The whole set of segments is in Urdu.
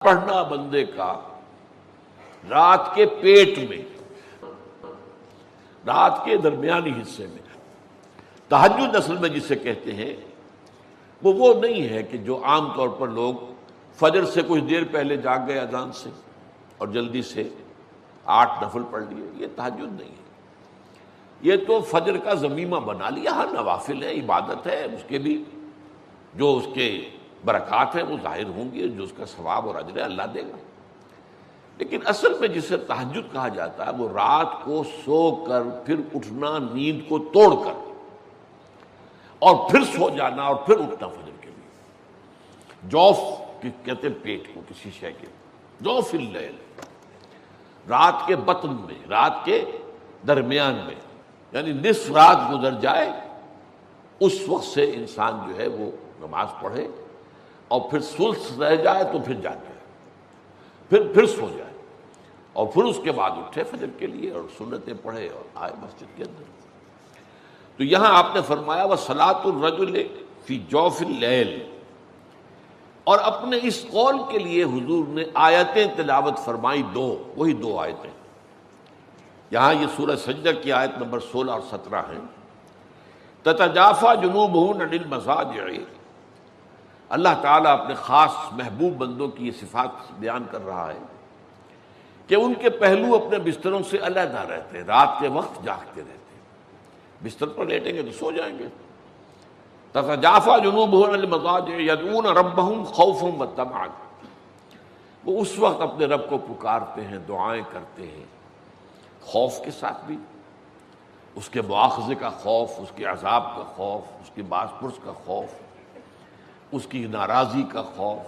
پڑھنا بندے کا رات کے پیٹ میں، رات کے درمیانی حصے میں۔ تہجد اصل میں جسے کہتے ہیں وہ نہیں ہے کہ جو عام طور پر لوگ فجر سے کچھ دیر پہلے جاگ گئے اذان سے اور جلدی سے 8 نفل پڑھ لیے، یہ تہجد نہیں ہے۔ یہ تو فجر کا ضمیمہ بنا لیا، ہر نوافل ہے، عبادت ہے، اس کے بھی جو اس کے برکات ہیں وہ ظاہر ہوں گی، جو اس کا ثواب اور اجر ہے اللہ دے گا۔ لیکن اصل میں جسے تہجد کہا جاتا ہے وہ رات کو سو کر پھر اٹھنا، نیند کو توڑ کر، اور پھر سو جانا اور پھر اٹھنا فجر کے لیے۔ جوف کہتے ہیں پیٹ کو، کسی شے کے جوف اللیل، رات کے بطن میں، رات کے درمیان میں، یعنی نصف رات گزر جائے اس وقت سے انسان جو ہے وہ نماز پڑھے، اور پھر ثلث رہ جائے تو پھر جاگ جائے، پھر سو جائے، اور پھر اس کے بعد اٹھے فجر کے لیے اور سنتیں پڑھے اور آئے مسجد کے اندر۔ تو یہاں آپ نے فرمایا وَصَلَاةُ الرَّجُلِ فِي جَوْفِ اللَّيْلِ، اور اپنے اس قول کے لیے حضور نے آیتیں تلاوت فرمائی، وہی دو آیتیں۔ یہاں یہ سورہ سجدہ کی آیت نمبر 16 اور 17 ہیں۔ تَتَجَافَىٰ جُنُوبُهُمْ عَنِ الْمَضَاجِعِ، اللہ تعالیٰ اپنے خاص محبوب بندوں کی یہ صفات بیان کر رہا ہے کہ ان کے پہلو اپنے بستروں سے علیحدہ رہتے ہیں، رات کے وقت جاگتے رہتے ہیں، بستر پر لیٹیں گے تو سو جائیں گے۔ تتجافیٰ جنوبہم عن المضاجع یدعون ربہم خوفا وطمعا، وہ اس وقت اپنے رب کو پکارتے ہیں، دعائیں کرتے ہیں، خوف کے ساتھ بھی، اس کے مواخذے کا خوف، اس کے عذاب کا خوف، اس کے باز پرس کا خوف، اس کی ناراضی کا خوف،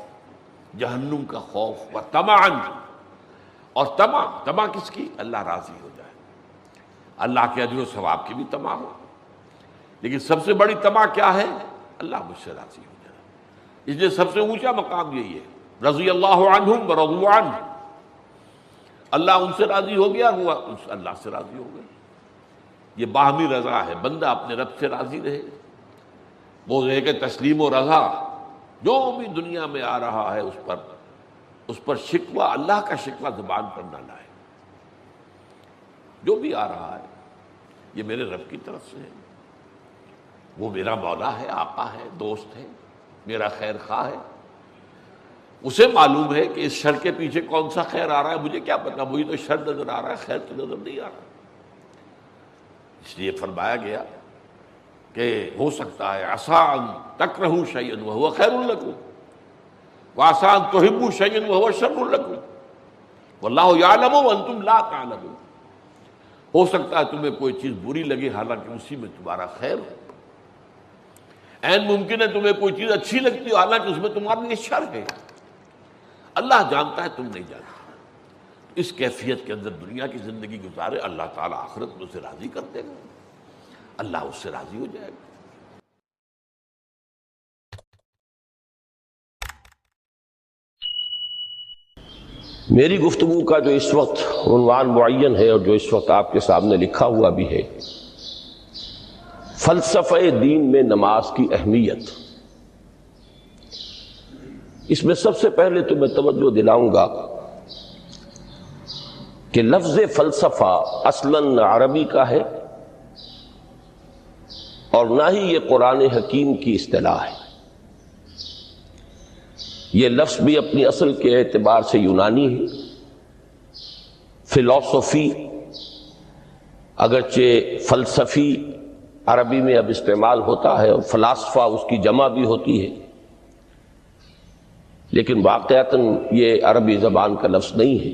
جہنم کا خوف، وطمعا، اور طمع کس کی؟ اللہ راضی ہو جائے، اللہ کے اجر و ثواب کی بھی طمع ہو، لیکن سب سے بڑی طمع کیا ہے؟ اللہ مجھ سے راضی ہو جائے۔ اس لیے سب سے اونچا مقام یہی ہے، رضی اللہ عنہم ورضوا عنہ، اللہ ان سے راضی ہو گیا، وہ اللہ سے راضی ہو گئے۔ یہ باہمی رضا ہے، بندہ اپنے رب سے راضی رہے، وہ رہے کہ تسلیم و رضا، جو بھی دنیا میں آ رہا ہے اس پر شکوہ، اللہ کا شکوہ زبان پر نہ لائے۔ جو بھی آ رہا ہے یہ میرے رب کی طرف سے ہے، وہ میرا مولا ہے، آقا ہے، دوست ہے، میرا خیر خواہ ہے، اسے معلوم ہے کہ اس شر کے پیچھے کون سا خیر آ رہا ہے، مجھے کیا پتا، مجھے تو شر نظر آ رہا ہے، خیر تو نظر نہیں آ رہا۔ اس لیے فرمایا گیا کہ ہو سکتا ہے عسیٰ ان تکرہوا شیئا وہو خیر لکم، وعسیٰ ان تحبوا شیئا وہو شر لکم، واللہ یعلم وانتم لا تعلمون۔ ہو سکتا ہے تمہیں کوئی چیز بری لگے حالانکہ اسی میں تمہارا خیر ہو، عین ممکن ہے تمہیں کوئی چیز اچھی لگتی ہو حالانکہ اس میں تمہارے لیے شر ہے۔ اللہ جانتا ہے، تم نہیں جانتا۔ اس کیفیت کے اندر دنیا کی زندگی گزارے، اللہ تعالیٰ آخرت میں اسے راضی کر دے گا، اللہ اس سے راضی ہو جائے گا۔ میری گفتگو کا جو اس وقت عنوان معین ہے اور جو اس وقت آپ کے سامنے لکھا ہوا بھی ہے، فلسفہ دین میں نماز کی اہمیت، اس میں سب سے پہلے تو میں توجہ دلاؤں گا کہ لفظ فلسفہ اصلاً عربی کا ہے اور نہ ہی یہ قرآن حکیم کی اصطلاح ہے۔ یہ لفظ بھی اپنی اصل کے اعتبار سے یونانی ہے۔ فلسفی اگرچہ فلسفی عربی میں اب استعمال ہوتا ہے اور فلاسفہ اس کی جمع بھی ہوتی ہے، لیکن واقعتاً یہ عربی زبان کا لفظ نہیں ہے۔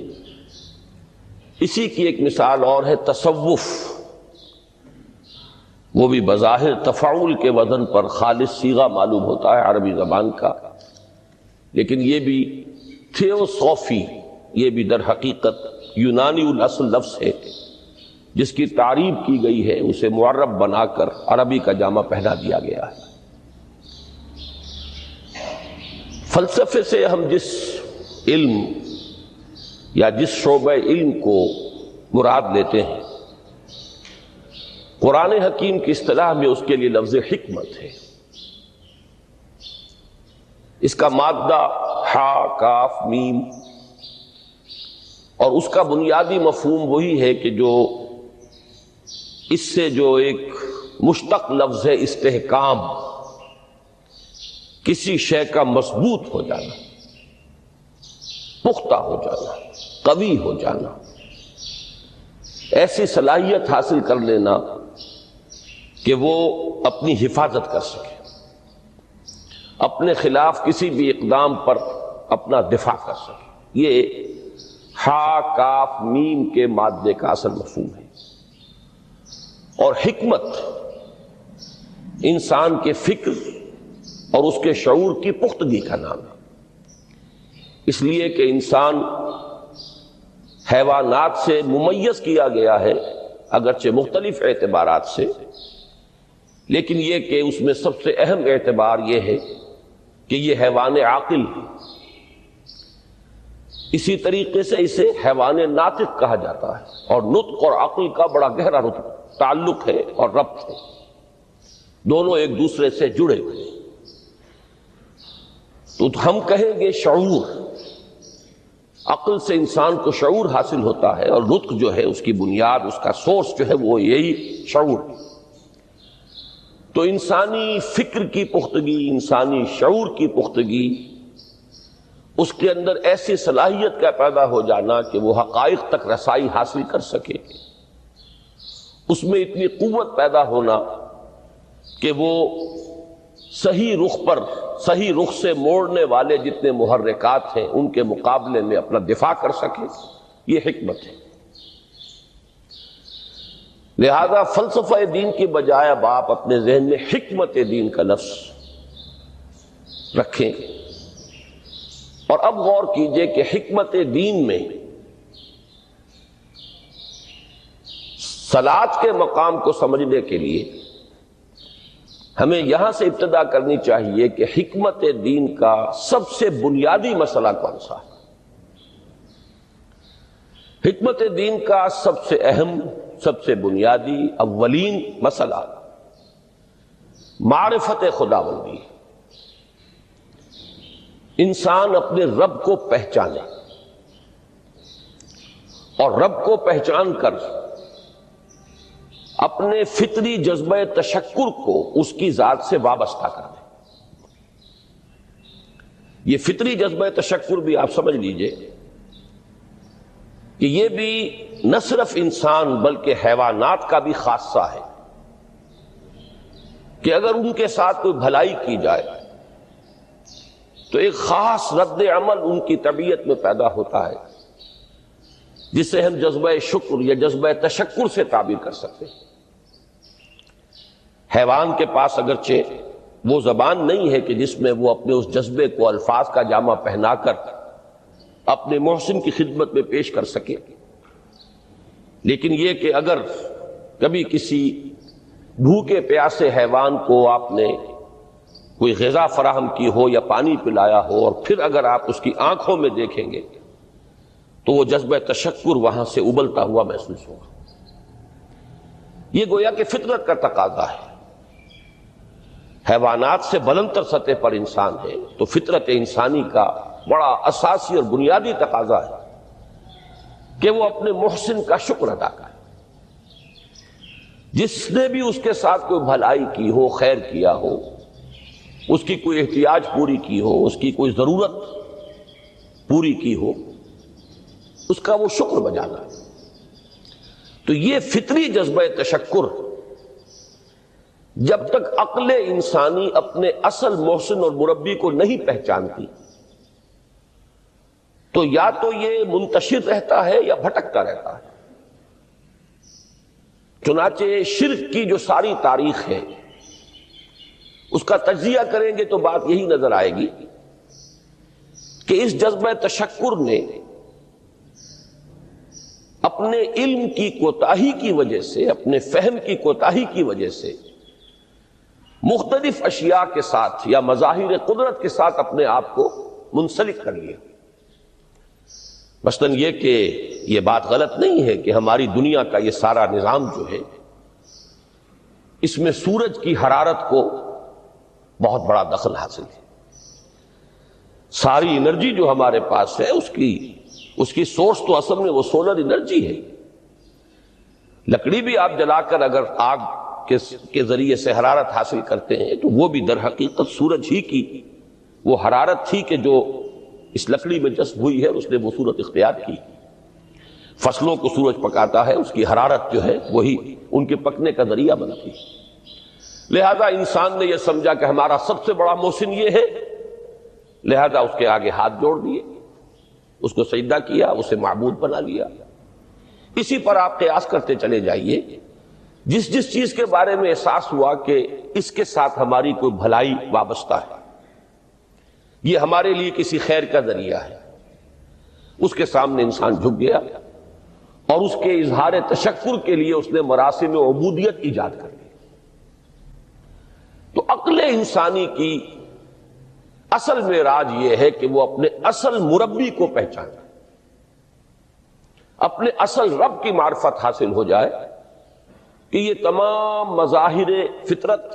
اسی کی ایک مثال اور ہے تصوف، وہ بھی بظاہر تفاعل کے وزن پر خالص صیغہ معلوم ہوتا ہے عربی زبان کا، لیکن یہ بھی تھیوسوفی، یہ بھی در حقیقت یونانی الاصل لفظ ہے، جس کی تعریف کی گئی ہے اسے معرب بنا کر عربی کا جامہ پہنا دیا گیا ہے۔ فلسفے سے ہم جس علم یا جس شعبہ علم کو مراد لیتے ہیں، قرآن حکیم کی اصطلاح میں اس کے لیے لفظ حکمت ہے۔ اس کا مادہ ہا کاف میم، اور اس کا بنیادی مفہوم وہی ہے کہ جو اس سے جو ایک مشتق لفظ ہے استحکام، کسی شے کا مضبوط ہو جانا، پختہ ہو جانا، قوی ہو جانا، ایسی صلاحیت حاصل کر لینا کہ وہ اپنی حفاظت کر سکے، اپنے خلاف کسی بھی اقدام پر اپنا دفاع کر سکے۔ یہ ہا کاف میم کے مادے کا اصل مفہوم ہے۔ اور حکمت انسان کے فکر اور اس کے شعور کی پختگی کا نام ہے، اس لیے کہ انسان حیوانات سے ممیز کیا گیا ہے اگرچہ مختلف اعتبارات سے، لیکن یہ کہ اس میں سب سے اہم اعتبار یہ ہے کہ یہ حیوان عاقل ہے۔ اسی طریقے سے اسے حیوان ناطق کہا جاتا ہے، اور نطق اور عقل کا بڑا گہرا تعلق ہے اور ربط ہے، دونوں ایک دوسرے سے جڑے ہوئے۔ تو ہم کہیں گے شعور، عقل سے انسان کو شعور حاصل ہوتا ہے، اور نطق جو ہے اس کی بنیاد، اس کا سورس جو ہے وہ یہی شعور ہے۔ تو انسانی فکر کی پختگی، انسانی شعور کی پختگی، اس کے اندر ایسی صلاحیت کا پیدا ہو جانا کہ وہ حقائق تک رسائی حاصل کر سکے، اس میں اتنی قوت پیدا ہونا کہ وہ صحیح رخ پر، صحیح رخ سے موڑنے والے جتنے محرکات ہیں ان کے مقابلے میں اپنا دفاع کر سکے، یہ حکمت ہے۔ لہذا فلسفہ دین کی بجائے اب آپ اپنے ذہن میں حکمت دین کا لفظ رکھیں، اور اب غور کیجئے کہ حکمت دین میں صلاۃ کے مقام کو سمجھنے کے لیے ہمیں یہاں سے ابتدا کرنی چاہیے کہ حکمت دین کا سب سے بنیادی مسئلہ کون سا ہے۔ حکمت دین کا سب سے اہم، سب سے بنیادی، اولین مسئلہ معرفت خداوندی ہے۔ انسان اپنے رب کو پہچانے، اور رب کو پہچان کر اپنے فطری جذبہ تشکر کو اس کی ذات سے وابستہ کر دے۔ یہ فطری جذبہ تشکر بھی آپ سمجھ لیجئے کہ یہ بھی نہ صرف انسان بلکہ حیوانات کا بھی خاصہ ہے کہ اگر ان کے ساتھ کوئی بھلائی کی جائے تو ایک خاص رد عمل ان کی طبیعت میں پیدا ہوتا ہے، جسے ہم جذبہ شکر یا جذبہ تشکر سے تعبیر کر سکتے ہیں۔ حیوان کے پاس اگرچہ وہ زبان نہیں ہے کہ جس میں وہ اپنے اس جذبے کو الفاظ کا جامہ پہنا کر اپنے محسن کی خدمت میں پیش کر سکے، لیکن یہ کہ اگر کبھی کسی بھوکے پیاسے حیوان کو آپ نے کوئی غذا فراہم کی ہو یا پانی پلایا ہو، اور پھر اگر آپ اس کی آنکھوں میں دیکھیں گے تو وہ جذبہ تشکر وہاں سے ابلتا ہوا محسوس ہوگا۔ یہ گویا کہ فطرت کا تقاضا ہے۔ حیوانات سے بلندتر سطح پر انسان ہے، تو فطرت انسانی کا بڑا اساسی اور بنیادی تقاضا ہے کہ وہ اپنے محسن کا شکر ادا کرے، جس نے بھی اس کے ساتھ کوئی بھلائی کی ہو، خیر کیا ہو، اس کی کوئی احتیاج پوری کی ہو، اس کی کوئی ضرورت پوری کی ہو، اس کا وہ شکر بجانا ہے۔ تو یہ فطری جذبہ تشکر جب تک عقل انسانی اپنے اصل محسن اور مربی کو نہیں پہچانتی تو یا تو یہ منتشر رہتا ہے یا بھٹکتا رہتا ہے۔ چنانچہ شرک کی جو ساری تاریخ ہے اس کا تجزیہ کریں گے تو بات یہی نظر آئے گی کہ اس جذبہ تشکر نے اپنے علم کی کوتاہی کی وجہ سے، اپنے فہم کی کوتاہی کی وجہ سے مختلف اشیاء کے ساتھ یا مظاہر قدرت کے ساتھ اپنے آپ کو منسلک کر لیا۔ مثلاً یہ کہ یہ بات غلط نہیں ہے کہ ہماری دنیا کا یہ سارا نظام جو ہے اس میں سورج کی حرارت کو بہت بڑا دخل حاصل ہے، ساری انرجی جو ہمارے پاس ہے اس کی سورس تو اصل میں وہ سولر انرجی ہے. لکڑی بھی آپ جلا کر اگر آگ کے ذریعے سے حرارت حاصل کرتے ہیں تو وہ بھی در حقیقت سورج ہی کی وہ حرارت تھی کہ جو اس لکڑی میں جذب ہوئی ہے اور اس نے وہ صورت اختیار کی. فصلوں کو سورج پکاتا ہے، اس کی حرارت جو ہے وہی ان کے پکنے کا ذریعہ بنتی ہے. لہذا انسان نے یہ سمجھا کہ ہمارا سب سے بڑا محسن یہ ہے، لہذا اس کے آگے ہاتھ جوڑ دیے، اس کو سجدہ کیا، اسے معبود بنا لیا. اسی پر آپ قیاس کرتے چلے جائیے. جس چیز کے بارے میں احساس ہوا کہ اس کے ساتھ ہماری کوئی بھلائی وابستہ ہے، یہ ہمارے لیے کسی خیر کا ذریعہ ہے، اس کے سامنے انسان جھک گیا اور اس کے اظہار تشکر کے لیے اس نے مراسم عبودیت ایجاد کر لی. تو عقل انسانی کی اصل معراج یہ ہے کہ وہ اپنے اصل مربی کو پہچانے، اپنے اصل رب کی معرفت حاصل ہو جائے کہ یہ تمام مظاہر فطرت،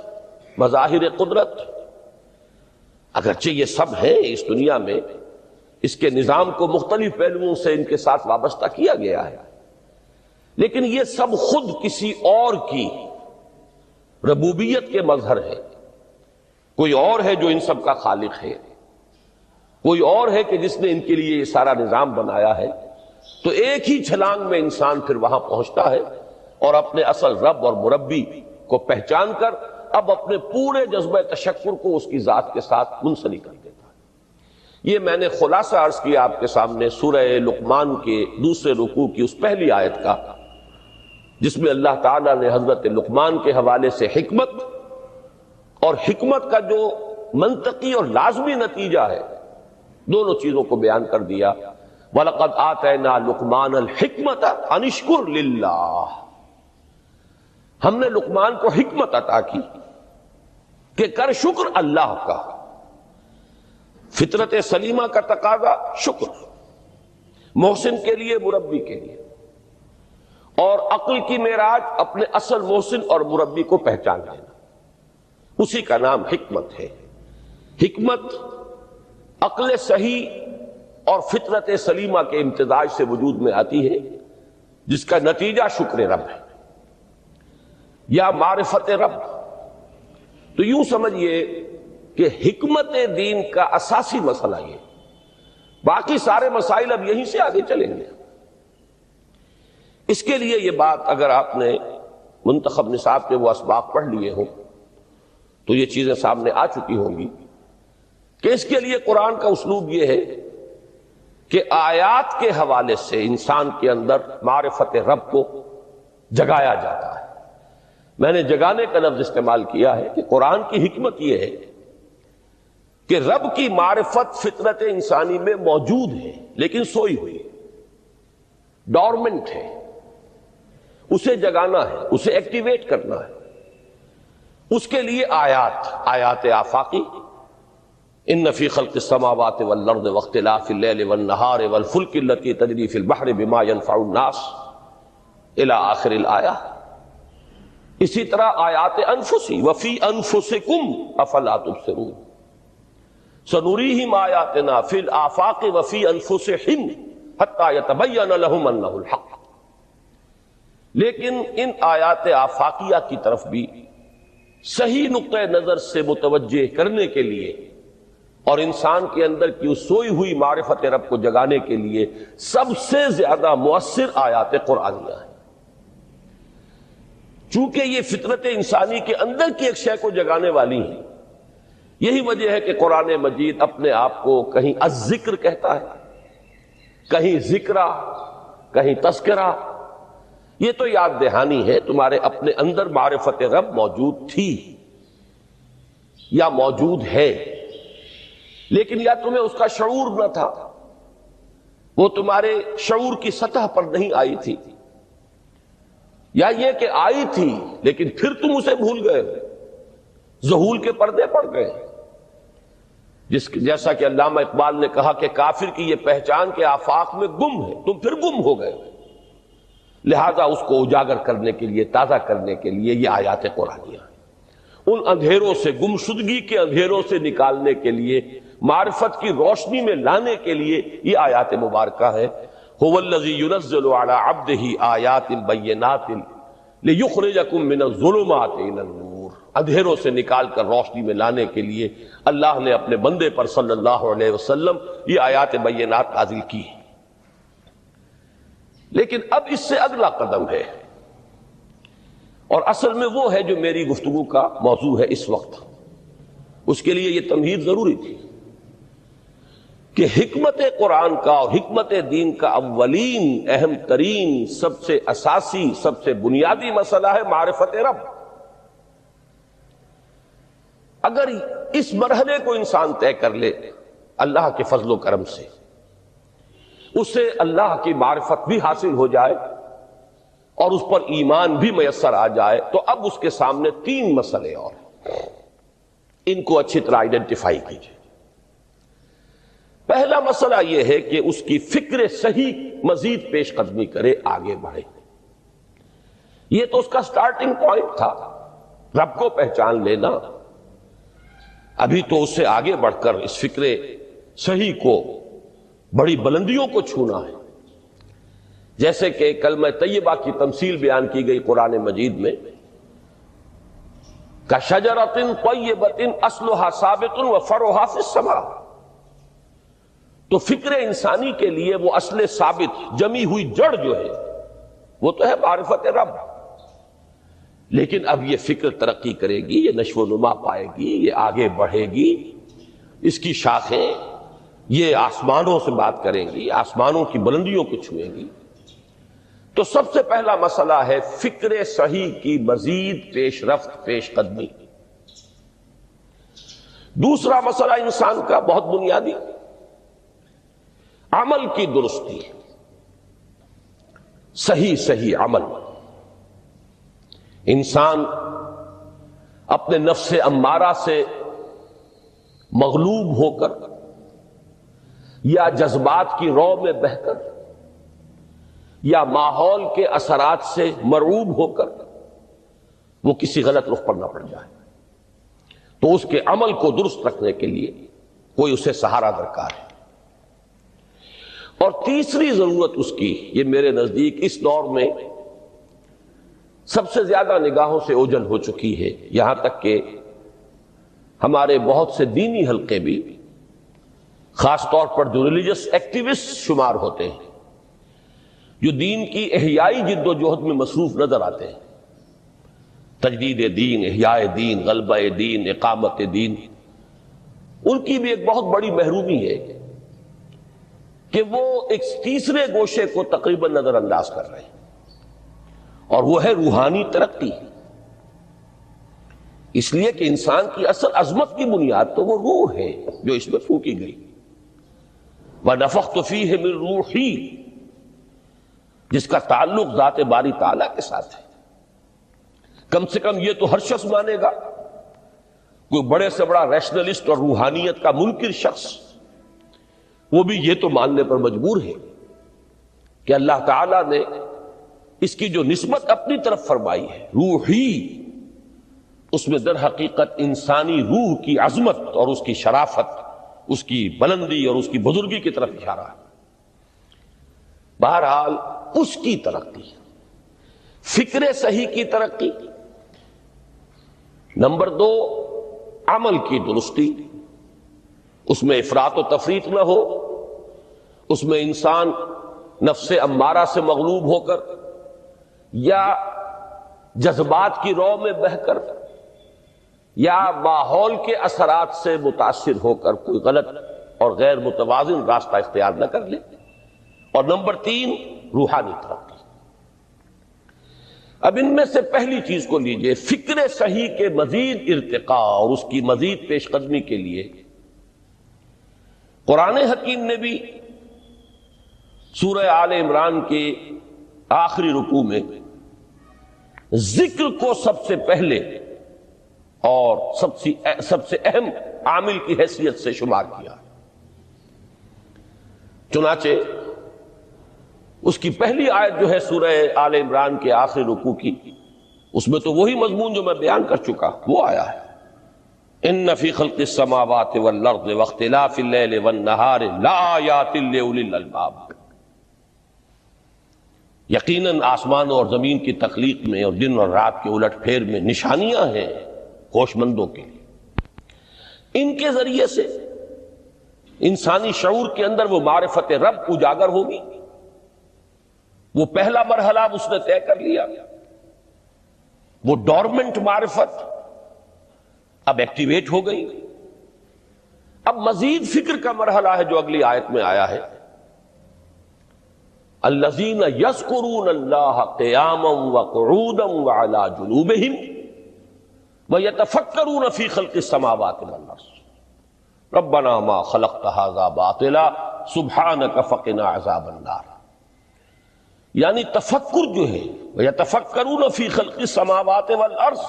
مظاہر قدرت، اگرچہ یہ سب ہیں اس دنیا میں، اس کے نظام کو مختلف پہلوؤں سے ان کے ساتھ وابستہ کیا گیا ہے، لیکن یہ سب خود کسی اور کی ربوبیت کے مظہر ہے. کوئی اور ہے جو ان سب کا خالق ہے، کوئی اور ہے کہ جس نے ان کے لیے یہ سارا نظام بنایا ہے. تو ایک ہی چھلانگ میں انسان پھر وہاں پہنچتا ہے اور اپنے اصل رب اور مربی کو پہچان کر اب اپنے پورے جذبہ تشکر کو اس کی ذات کے ساتھ منسلک کر دیتا ہے. یہ میں نے خلاصہ عرض کیا آپ کے سامنے سورہ لقمان کے دوسرے رکوع کی اس پہلی آیت کا، جس میں اللہ تعالیٰ نے حضرت لقمان کے حوالے سے حکمت اور حکمت کا جو منطقی اور لازمی نتیجہ ہے دونوں چیزوں کو بیان کر دیا. وَلَقَدْ آتَيْنَا لُقْمَانَ الْحِكْمَةَ أَنِ اشْكُرْ لِلَّهِ، ہم نے لقمان کو حکمت عطا کی کہ کر شکر اللہ کا. فطرت سلیمہ کا تقاضا شکر، محسن کے لیے، مربی کے لیے، اور عقل کی معراج اپنے اصل محسن اور مربی کو پہچان لینا، اسی کا نام حکمت ہے. حکمت عقل صحیح اور فطرت سلیمہ کے امتزاج سے وجود میں آتی ہے، جس کا نتیجہ شکر رب ہے یا معرفت رب. تو یوں سمجھئے کہ حکمت دین کا اساسی مسئلہ یہ، باقی سارے مسائل اب یہیں سے آگے چلیں گے. اس کے لیے یہ بات اگر آپ نے منتخب نصاب کے وہ اسباق پڑھ لیے ہوں تو یہ چیزیں سامنے آ چکی ہوں گی کہ اس کے لیے قرآن کا اسلوب یہ ہے کہ آیات کے حوالے سے انسان کے اندر معرفت رب کو جگایا جاتا ہے. میں نے جگانے کا لفظ استعمال کیا ہے کہ قرآن کی حکمت یہ ہے کہ رب کی معرفت فطرت انسانی میں موجود ہے لیکن سوئی ہوئی ہے، ڈورمنٹ ہے، اسے جگانا ہے، اسے ایکٹیویٹ کرنا ہے. اس کے لیے آیات آفاقی، ان فی خلق السماوات والارض واختلاف اللیل والنہار والفلک التی تجری فی البحر بما ينفع الناس الی آخر الآیہ. اسی طرح آیات انفسی، وفی انفسکم افلا تبصرون، سنریہم آیاتنا فی الآفاق وفی انفسہم حتی یتبین لہم انہ الحق. لیکن ان آیات آفاقیہ کی طرف بھی صحیح نقطہ نظر سے متوجہ کرنے کے لیے اور انسان کے اندر کی اس سوئی ہوئی معرفت رب کو جگانے کے لیے سب سے زیادہ مؤثر آیات قرآنیہ ہیں. چونکہ یہ فطرت انسانی کے اندر کی ایک شے کو جگانے والی ہیں، یہی وجہ ہے کہ قرآن مجید اپنے آپ کو کہیں الذکر کہتا ہے، کہیں ذکرہ، کہیں تذکرہ. یہ تو یاد دہانی ہے، تمہارے اپنے اندر معرفت رب موجود تھی یا موجود ہے، لیکن یا تمہیں اس کا شعور نہ تھا، وہ تمہارے شعور کی سطح پر نہیں آئی تھی، یا یہ کہ آئی تھی لیکن پھر تم اسے بھول گئے، ذہول کے پردے پڑ گئے. جیسا کہ علامہ اقبال نے کہا کہ کافر کی یہ پہچان کے آفاق میں گم ہے، تم پھر گم ہو گئے. لہذا اس کو اجاگر کرنے کے لیے، تازہ کرنے کے لیے یہ آیات قرآنیہ ہیں. ان اندھیروں سے، گمشدگی کے اندھیروں سے نکالنے کے لیے معرفت کی روشنی میں لانے کے لیے یہ آیات مبارکہ ہے۔ هو الذی ينزل على عبده آیات بینات لیخرجکم من الظلمات الی النور، اندھیروں سے نکال کر روشنی میں لانے کے لیے اللہ نے اپنے بندے پر صلی اللہ علیہ وسلم یہ آیات بینات نازل کی۔ لیکن اب اس سے اگلا قدم ہے، اور اصل میں وہ ہے جو میری گفتگو کا موضوع ہے اس وقت۔ اس کے لیے یہ تمہید ضروری تھی کہ حکمت قرآن کا اور حکمت دین کا اولین، اہم ترین، سب سے اساسی، سب سے بنیادی مسئلہ ہے معرفت رب۔ اگر اس مرحلے کو انسان طے کر لے اللہ کے فضل و کرم سے، اسے اللہ کی معرفت بھی حاصل ہو جائے اور اس پر ایمان بھی میسر آ جائے، تو اب اس کے سامنے تین مسئلے اور ہیں، ان کو اچھی طرح آئیڈینٹیفائی کیجیے۔ پہلا مسئلہ یہ ہے کہ اس کی فکر صحیح مزید پیش قدمی کرے، آگے بڑھے۔ یہ تو اس کا سٹارٹنگ پوائنٹ تھا، رب کو پہچان لینا۔ ابھی تو اس سے آگے بڑھ کر اس فکر صحیح کو، بڑی بلندیوں کو چھونا ہے۔ جیسے کہ کلمہ طیبہ کی تمثیل بیان کی گئی قرآن مجید میں، کَشَجَرَةٍ طَیِّبَةٍ أَصْلُهَا ثَابِتٌ وَفَرْعُهَا فِي السَّمَاءِ، تو فکر انسانی کے لیے وہ اصل ثابت جمی ہوئی جڑ جو ہے وہ تو ہے معرفت رب، لیکن اب یہ فکر ترقی کرے گی، یہ نشو و نما پائے گی، یہ آگے بڑھے گی، اس کی شاخیں یہ آسمانوں سے بات کریں گی، آسمانوں کی بلندیوں کو چھوئیں گی۔ تو سب سے پہلا مسئلہ ہے فکر صحیح کی مزید پیش رفت، پیش قدمی۔ دوسرا مسئلہ انسان کا بہت بنیادی، عمل کی درستی، صحیح عمل۔ انسان اپنے نفس امارہ سے مغلوب ہو کر یا جذبات کی رو میں بہہ کر یا ماحول کے اثرات سے مرعوب ہو کر وہ کسی غلط رخ پر نہ پڑ جائے، تو اس کے عمل کو درست رکھنے کے لیے کوئی اسے سہارا درکار ہے۔ اور تیسری ضرورت اس کی، یہ میرے نزدیک اس دور میں سب سے زیادہ نگاہوں سے اوجھل ہو چکی ہے، یہاں تک کہ ہمارے بہت سے دینی حلقے بھی، خاص طور پر جو ریلیجس ایکٹیوسٹ شمار ہوتے ہیں، جو دین کی احیائی جد و جہد میں مصروف نظر آتے ہیں، تجدید دین، احیاء دین، غلبہ دین، اقامت دین، ان کی بھی ایک بہت بڑی محرومی ہے کہ وہ ایک تیسرے گوشے کو تقریباً نظر انداز کر رہے ہیں، اور وہ ہے روحانی ترقی۔ اس لیے کہ انسان کی اصل عظمت کی بنیاد تو وہ روح ہے جو اس میں پھونکی گئی، وَنَفَخْتُ فِيهِ مِن رُوحِي، جس کا تعلق ذات باری تعالیٰ کے ساتھ ہے۔ کم سے کم یہ تو ہر شخص مانے گا، کوئی بڑے سے بڑا ریشنلسٹ اور روحانیت کا منکر شخص وہ بھی یہ تو ماننے پر مجبور ہے کہ اللہ تعالیٰ نے اس کی جو نسبت اپنی طرف فرمائی ہے روحی، اس میں در حقیقت انسانی روح کی عظمت اور اس کی شرافت، اس کی بلندی اور اس کی بزرگی کی طرف اشارہ ہے۔ بہرحال اس کی ترقی، فکر صحیح کی ترقی۔ نمبر دو، عمل کی درستی، اس میں افراط و تفریط نہ ہو، اس میں انسان نفس امارہ سے مغلوب ہو کر یا جذبات کی رو میں بہہ کر یا ماحول کے اثرات سے متاثر ہو کر کوئی غلط اور غیر متوازن راستہ اختیار نہ کر لے۔ اور نمبر تین، روحانی ترقی۔ اب ان میں سے پہلی چیز کو لیجئے، فکر صحیح کے مزید ارتقاء اور اس کی مزید پیش قدمی کے لیے قرآن حکیم نے بھی سورہ آل عمران کے آخری رکوع میں ذکر کو سب سے پہلے اور سب سے اہم عامل کی حیثیت سے شمار کیا۔ چنانچہ اس کی پہلی آیت جو ہے سورہ آل عمران کے آخری رکوع کی، اس میں تو وہی مضمون جو میں بیان کر چکا وہ آیا ہے، ان فی خلق السماوات والارض واختلاف اللیل والنہار لآیات لأولی الالباب، یقیناً آسمانوں اور زمین کی تخلیق میں اور دن اور رات کے الٹ پھیر میں نشانیاں ہیں ہوش مندوں کے لیے۔ ان کے ذریعے سے انسانی شعور کے اندر وہ معرفت رب اجاگر ہوگی۔ وہ پہلا مرحلہ اس نے طے کر لیا، وہ ڈورمنٹ معرفت اب ایکٹیویٹ ہو گئی۔ اب مزید فکر کا مرحلہ ہے جو اگلی آیت میں آیا ہے، الذین یذکرون اللہ قیاما وقعودا وعلی جنوبہم ویتفکرون فی خلق السماوات والارض ربنا ما خلقت ھذا باطلا سبحانک فقنا عذاب النار۔ یعنی تفکر جو ہے، ویتفکرون فی خلق السماوات والارض،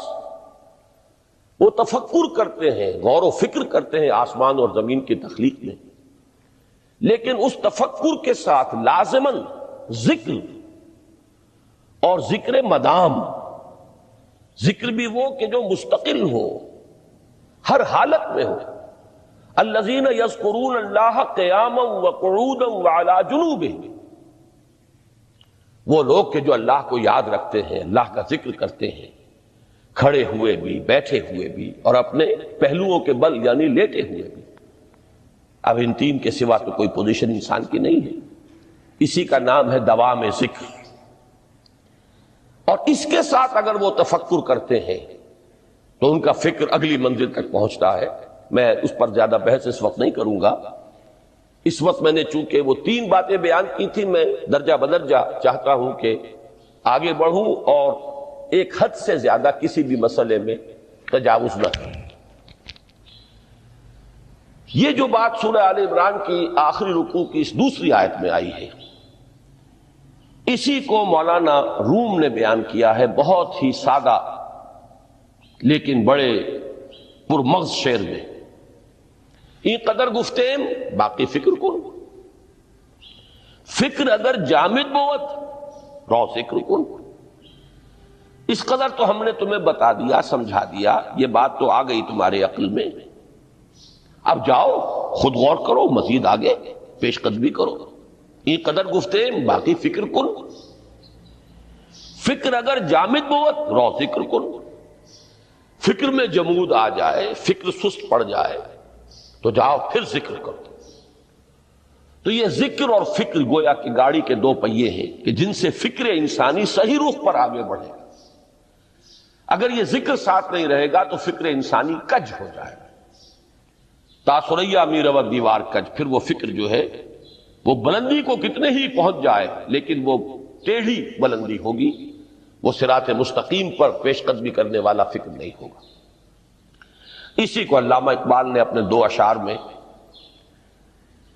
وہ تفکر کرتے ہیں، غور و فکر کرتے ہیں آسمان اور زمین کی تخلیق میں، لیکن اس تفکر کے ساتھ لازماً ذکر، اور ذکر مدام، ذکر بھی وہ کہ جو مستقل ہو، ہر حالت میں ہو۔ الذین یذکرون اللہ قیاما وقعودا وعلی جنوبہم، وہ لوگ کہ جو اللہ کو یاد رکھتے ہیں، اللہ کا ذکر کرتے ہیں، کھڑے ہوئے بھی، بیٹھے ہوئے بھی، اور اپنے پہلوؤں کے بل یعنی لیٹے ہوئے بھی۔ اب ان تین کے سوا تو کوئی پوزیشن انسان کی نہیں ہے، اسی کا نام ہے دوام ذکر۔ اور اس کے ساتھ اگر وہ تفکر کرتے ہیں تو ان کا فکر اگلی منزل تک پہنچتا ہے۔ میں اس پر زیادہ بحث اس وقت نہیں کروں گا، اس وقت میں نے چونکہ وہ تین باتیں بیان کی تھی، میں درجہ بدرجہ چاہتا ہوں کہ آگے بڑھوں اور ایک حد سے زیادہ کسی بھی مسئلے میں تجاوز نہ کروں۔ یہ جو بات سورہ آل عمران کی آخری رکوع کی اس دوسری آیت میں آئی ہے، اسی کو مولانا روم نے بیان کیا ہے بہت ہی سادہ لیکن بڑے پرمغز شعر میں۔ این قدر گفتیم باقی فکر کن، فکر اگر جامد بوت رو ذکر کن۔ اس قدر تو ہم نے تمہیں بتا دیا، سمجھا دیا، یہ بات تو آ گئی تمہارے عقل میں، اب جاؤ خود غور کرو، مزید آگے پیش قدمی کرو۔ این قدر گفتیم باقی فکر کن، فکر اگر جامد بوت رو ذکر کن۔ فکر میں جمود آ جائے، فکر سست پڑ جائے تو جاؤ پھر ذکر کرو۔ تو یہ ذکر اور فکر گویا کہ گاڑی کے دو پہیے ہیں کہ جن سے فکر انسانی صحیح رخ پر آگے بڑھے گا۔ اگر یہ ذکر ساتھ نہیں رہے گا تو فکر انسانی کج ہو جائے گا، تا ثریا می رود دیوار کج۔ پھر وہ فکر جو ہے وہ بلندی کو کتنے ہی پہنچ جائے لیکن وہ ٹیڑھی بلندی ہوگی، وہ صراط مستقیم پر پیش قدمی کرنے والا فکر نہیں ہوگا۔ اسی کو علامہ اقبال نے اپنے دو اشعار میں،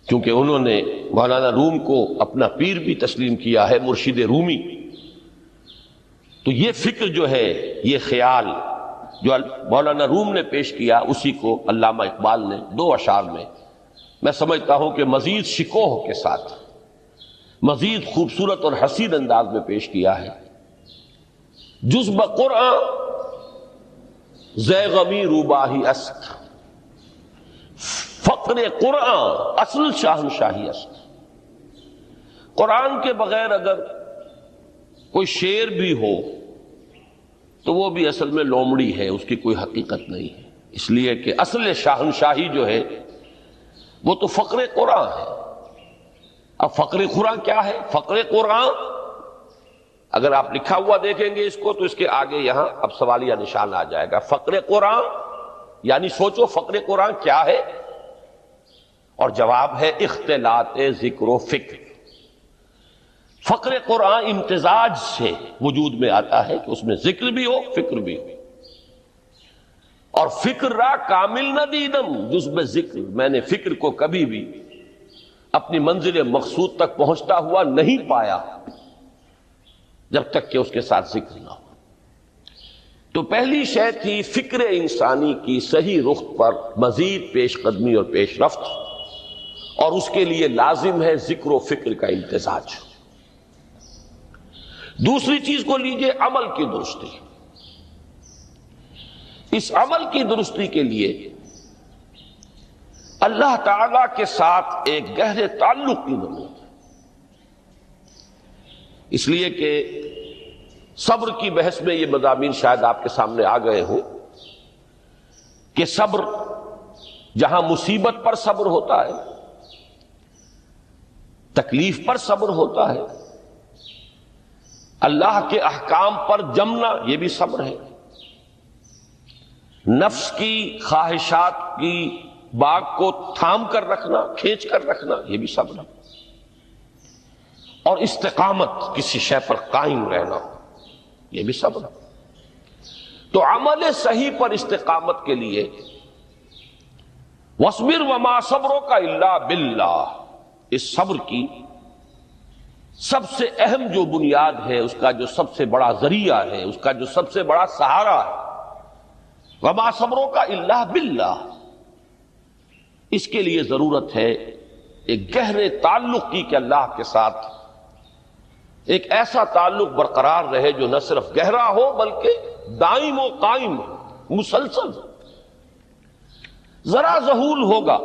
کیونکہ انہوں نے مولانا روم کو اپنا پیر بھی تسلیم کیا ہے، مرشد رومی، تو یہ فکر جو ہے، یہ خیال جو مولانا روم نے پیش کیا، اسی کو علامہ اقبال نے دو اشعار میں، میں سمجھتا ہوں کہ مزید شکوہ کے ساتھ، مزید خوبصورت اور حسین انداز میں پیش کیا ہے۔ جز بقرآن زیغمی روباہی است، فقر قرآن اصل شاہنشاہی است۔ قرآن کے بغیر اگر کوئی شعر بھی ہو تو وہ بھی اصل میں لومڑی ہے، اس کی کوئی حقیقت نہیں ہے، اس لیے کہ اصل شاہنشاہی جو ہے وہ تو فقر قرآن ہے۔ اب فقر قرآن کیا ہے؟ فقر قرآن اگر آپ لکھا ہوا دیکھیں گے اس کو تو اس کے آگے یہاں اب سوالیہ نشان آ جائے گا۔ فقر قرآن یعنی سوچو فقر قرآن کیا ہے، اور جواب ہے اختلاط ذکر و فکر۔ فقر قرآن امتزاج سے وجود میں آتا ہے کہ اس میں ذکر بھی ہو، فکر بھی ہو۔ اور فکر را کامل نہ دیدم جز میں ذکر، میں نے فکر کو کبھی بھی اپنی منزل مقصود تک پہنچتا ہوا نہیں پایا جب تک کہ اس کے ساتھ ذکر نہ ہو۔ تو پہلی شے تھی فکر انسانی کی صحیح رخ پر مزید پیش قدمی اور پیش رفت، اور اس کے لیے لازم ہے ذکر و فکر کا امتزاج۔ دوسری چیز کو لیجئے عمل کی درستی۔ اس عمل کی درستی کے لیے اللہ تعالی کے ساتھ ایک گہرے تعلق کی ضرورت ہے، اس لیے کہ صبر کی بحث میں یہ مضامین شاید آپ کے سامنے آ گئے ہوں کہ صبر، جہاں مصیبت پر صبر ہوتا ہے، تکلیف پر صبر ہوتا ہے، اللہ کے احکام پر جمنا یہ بھی صبر ہے، نفس کی خواہشات کی باغ کو تھام کر رکھنا، کھینچ کر رکھنا یہ بھی صبر ہے، اور استقامت کسی شے پر قائم رہنا یہ بھی صبر ہے۔ تو عمل صحیح پر استقامت کے لیے وَاصْبِرْ وَمَا صَبْرُكَ إِلَّا بِاللَّهِ، اس صبر کی سب سے اہم جو بنیاد ہے، اس کا جو سب سے بڑا ذریعہ ہے، اس کا جو سب سے بڑا سہارا ہے، وَمَا صَبْرُكَ إِلَّا بِاللَّهِ، اس کے لیے ضرورت ہے ایک گہرے تعلق کی کہ اللہ کے ساتھ ایک ایسا تعلق برقرار رہے جو نہ صرف گہرا ہو بلکہ دائم و قائم ہو، مسلسل ہو۔ ذرا ذہول ہوگا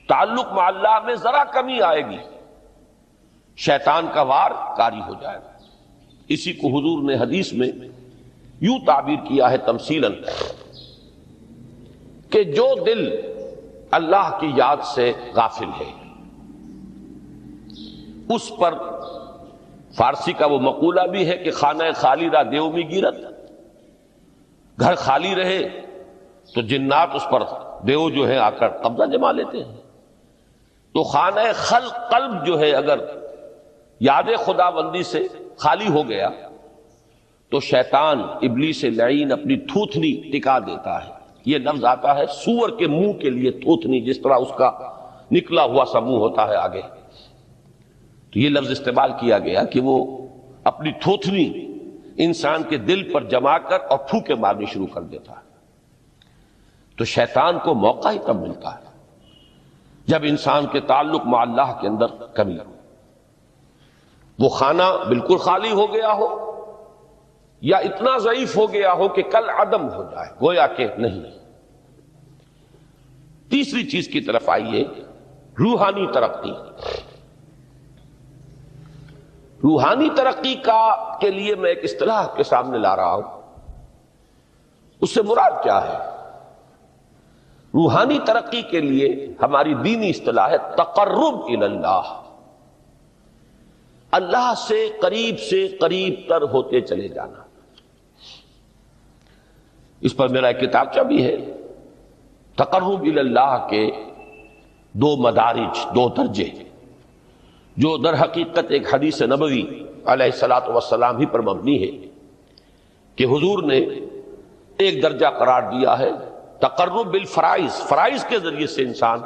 تعلق مع اللہ میں، ذرا کمی آئے گی، شیطان کا وار کاری ہو جائے گا۔ اسی کو حضور نے حدیث میں یوں تعبیر کیا ہے تمثیلاً کہ جو دل اللہ کی یاد سے غافل ہے اس پر، فارسی کا وہ مقولہ بھی ہے کہ خانہ خالی را دیو میں گیرت، گھر خالی رہے تو جنات اس پر دیو جو ہے آ کر قبضہ جما لیتے ہیں۔ تو خانہ قلب جو ہے اگر یاد خدا بندی سے خالی ہو گیا تو شیطان ابلیس لعین اپنی تھوتنی ٹکا دیتا ہے۔ یہ لفظ آتا ہے سور کے منہ کے لیے تھوتنی، جس طرح اس کا نکلا ہوا سا منہ ہوتا ہے آگے، تو یہ لفظ استعمال کیا گیا کہ وہ اپنی تھوتنی انسان کے دل پر جما کر اور پھوکے مارنی شروع کر دیتا ہے۔ تو شیطان کو موقع ہی تب ملتا ہے جب انسان کے تعلق مع اللہ کے اندر کمی ہو، وہ خانہ بالکل خالی ہو گیا ہو یا اتنا ضعیف ہو گیا ہو کہ کل عدم ہو جائے، گویا کہ نہیں۔ تیسری چیز کی طرف آئیے، روحانی ترقی۔ روحانی ترقی کے لیے میں ایک اصطلاح کے سامنے لا رہا ہوں، اس سے مراد کیا ہے؟ روحانی ترقی کے لیے ہماری دینی اصطلاح ہے تقرب الی اللہ، اللہ سے قریب تر ہوتے چلے جانا۔ اس پر میرا ایک کتابچہ بھی ہے، تقرب الی اللہ کے دو مدارج، دو درجے، جو در حقیقت ایک حدیث نبوی علیہ الصلوۃ والسلام ہی پر مبنی ہے کہ حضور نے ایک درجہ قرار دیا ہے تقرب بالفرائض، فرائض کے ذریعے سے انسان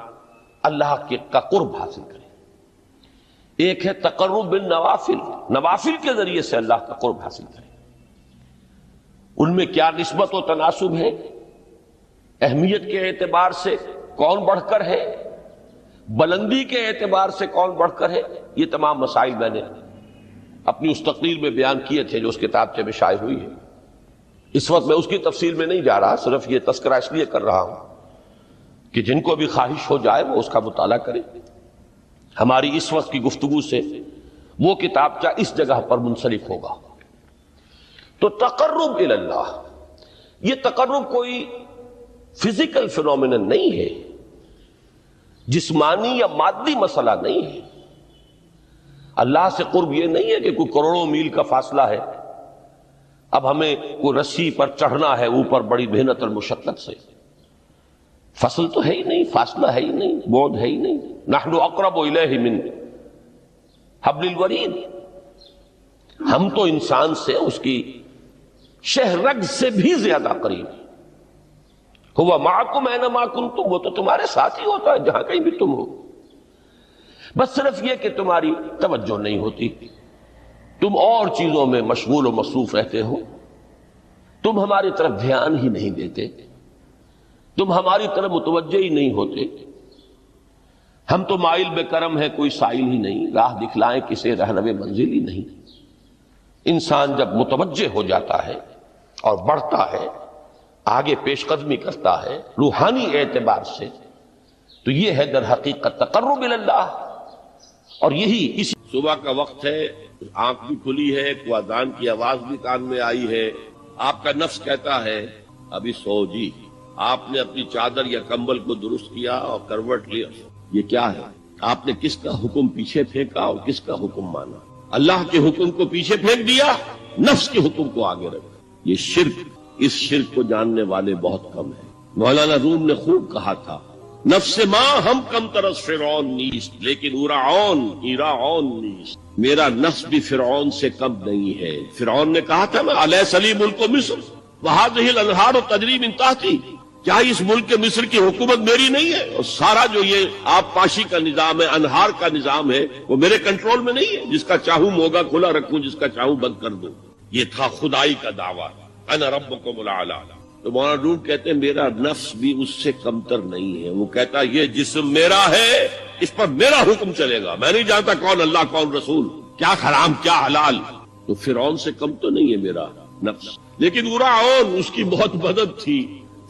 اللہ کا قرب حاصل کرے۔ ایک ہے تقرب بالنوافل، نوافل کے ذریعے سے اللہ کا قرب حاصل کرے۔ ان میں کیا نسبت و تناسب ہے، اہمیت کے اعتبار سے کون بڑھ کر ہے، بلندی کے اعتبار سے کون بڑھ کر ہے، یہ تمام مسائل میں نے اپنی اس تقریر میں بیان کیے تھے جو اس کتابچے میں شائع ہوئی ہے۔ اس وقت میں اس کی تفصیل میں نہیں جا رہا، صرف یہ تذکرہ اس لیے کر رہا ہوں کہ جن کو بھی خواہش ہو جائے وہ اس کا مطالعہ کرے۔ ہماری اس وقت کی گفتگو سے وہ کتابچہ اس جگہ پر منسلک ہوگا۔ تو تقرب الی اللہ، یہ تقرب کوئی فزیکل فینومینن نہیں ہے، جسمانی یا مادی مسئلہ نہیں ہے۔ اللہ سے قرب یہ نہیں ہے کہ کوئی کروڑوں میل کا فاصلہ ہے، اب ہمیں کوئی رسی پر چڑھنا ہے اوپر بڑی محنت اور مشقت سے۔ فصل تو ہے ہی نہیں، فاصلہ ہے ہی نہیں، بعد ہے ہی نہیں۔ نحن اقرب الیہ من حبل الورید، ہم تو انسان سے اس کی شہرگ سے بھی زیادہ قریب ہیں۔ ہوا معکم اینما کنتم، وہ تو تمہارے ساتھ ہی ہوتا ہے جہاں کہیں بھی تم ہو، بس صرف یہ کہ تمہاری توجہ نہیں ہوتی، تم اور چیزوں میں مشغول و مصروف رہتے ہو، تم ہماری طرف دھیان ہی نہیں دیتے، تم ہماری طرف متوجہ ہی نہیں ہوتے۔ ہم تو مائل بے کرم ہے، کوئی سائل ہی نہیں، راہ دکھلائیں کسے رہنو منزل ہی نہیں۔ انسان جب متوجہ ہو جاتا ہے اور بڑھتا ہے آگے پیش قدمی کرتا ہے روحانی اعتبار سے، تو یہ ہے در حقیقت تقرب اللہ. اور یہی اسی صبح کا وقت ہے، آنکھ بھی کھلی ہے، کوئی اذان کی آواز بھی کان میں آئی ہے، آپ کا نفس کہتا ہے ابھی سو جی. آپ نے اپنی چادر یا کمبل کو درست کیا اور کروٹ لیا. یہ کیا ہے؟ آپ نے کس کا حکم پیچھے پھینکا اور کس کا حکم مانا؟ اللہ کے حکم کو پیچھے پھینک دیا، نفس کے حکم کو آگے رکھا. یہ شرک، اس شرک کو جاننے والے بہت کم ہیں. مولانا روم نے خوب کہا تھا، نفس ماں ہم کم ترس فرعون نیست لیکن ایراعون نیست. میرا نفس بھی فرعون سے کم نہیں ہے. فرعون نے کہا تھا نا الیس لی ملک مصر وہذہ الانہار تجری من تحتی، کیا اس ملک مصر کی حکومت میری نہیں ہے؟ اور سارا جو یہ آب پاشی کا نظام ہے، انہار کا نظام ہے، وہ میرے کنٹرول میں نہیں ہے. جس کا چاہوں موگا کھلا رکھوں، جس کا چاہوں بند کر دوں. یہ تھا خدائی کا دعویٰ، انا ربکم الاعلی. تو مولانا روم کہتے ہیں میرا نفس بھی اس سے کمتر نہیں ہے. وہ کہتا یہ جسم میرا ہے، اس پر میرا حکم چلے گا. میں نہیں جانتا کون اللہ کون رسول، کیا حرام کیا حلال. تو فرعون سے کم تو نہیں ہے میرا نفس. لیکن ایراعون اس کی بہت مدد تھی،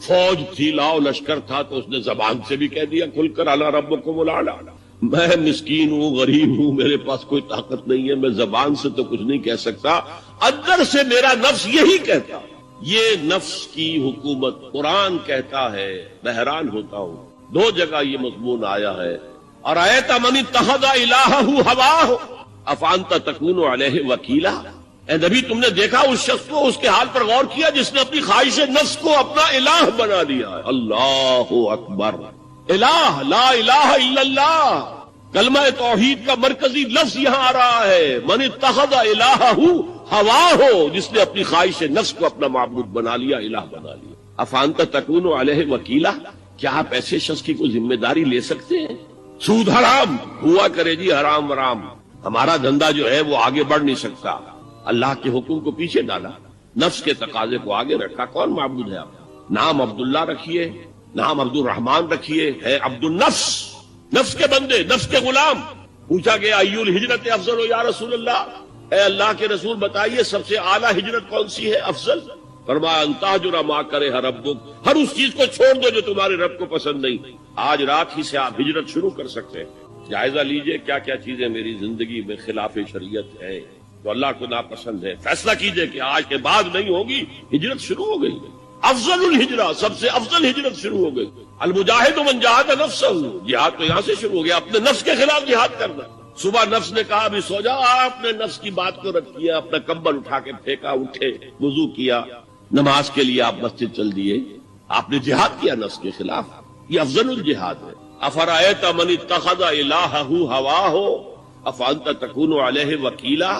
فوج تھی، لاؤ لشکر تھا، تو اس نے زبان سے بھی کہہ دیا کھل کر انا ربکم الاعلی. میں مسکین ہوں، غریب ہوں، میرے پاس کوئی طاقت نہیں ہے، میں زبان سے تو کچھ نہیں کہہ سکتا، اندر سے میرا نفس یہی کہتا. یہ نفس کی حکومت قرآن کہتا ہے. میں حیران ہوتا ہوں، دو جگہ یہ مضمون آیا ہے. اور آیت من اتخذ الہہ ہواہ افانت تکون علیہ وکیلا. اے نبی تم نے دیکھا اس شخص کو، اس کے حال پر غور کیا جس نے اپنی خواہش نفس کو اپنا الہ بنا لیا ہے. اللہ اکبر. الہ لا الہ الا اللہ، کلمہ توحید کا مرکزی لفظ یہاں آ رہا ہے. من اتخذ الہہ ہواہ، جس نے اپنی خواہش نفس کو اپنا معبود بنا لیا، الہ بنا لیا. افانت تکون علیہ وکیلا، کیا آپ ایسے شخص کی کوئی ذمہ داری لے سکتے ہیں؟ سود حرام ہوا کرے جی، حرام حرام، ہمارا دھندا جو ہے وہ آگے بڑھ نہیں سکتا. اللہ کے حکم کو پیچھے ڈالا، نفس کے تقاضے کو آگے رکھا. کون معبود ہے آپ؟ نام عبداللہ رکھیے، نام عبد الرحمان رکھیے، ہے عبد النفس، نفس کے بندے، نفس کے غلام. پوچھا گیا ایو الہجرت افضل یا رسول اللہ، اے اللہ کے رسول بتائیے سب سے اعلیٰ ہجرت کون سی ہے، افضل؟ فرمایا ان تہجر ما کرہ ربک، ہر اس چیز کو چھوڑ دو جو تمہارے رب کو پسند نہیں. آج رات ہی سے آپ ہجرت شروع کر سکتے ہیں. جائزہ لیجئے کیا کیا چیزیں میری زندگی میں خلاف شریعت ہے، تو اللہ کو ناپسند ہے. فیصلہ کیجئے کہ آج کے بعد نہیں ہوگی. ہجرت شروع ہو گئی. افضل الہجرہ، سب سے افضل ہجرت شروع ہو گئی. المجاہد من جاہد نفسہ، جہاد تو یہاں سے شروع ہو گیا، اپنے نفس کے خلاف جہاد کرنا. صبح نفس نے کہا ابھی سو جا، آپ نے نفس کی بات کو رد کیا، اپنا کمبل اٹھا کے پھینکا، اٹھے، وضو کیا، نماز کے لیے آپ مسجد چل دیے. آپ نے جہاد کیا نفس کے خلاف. یہ افضل الجہاد ہے. افرأیت من اتخذ الہہ ہواہ افانت تکون علیہ وکیلا،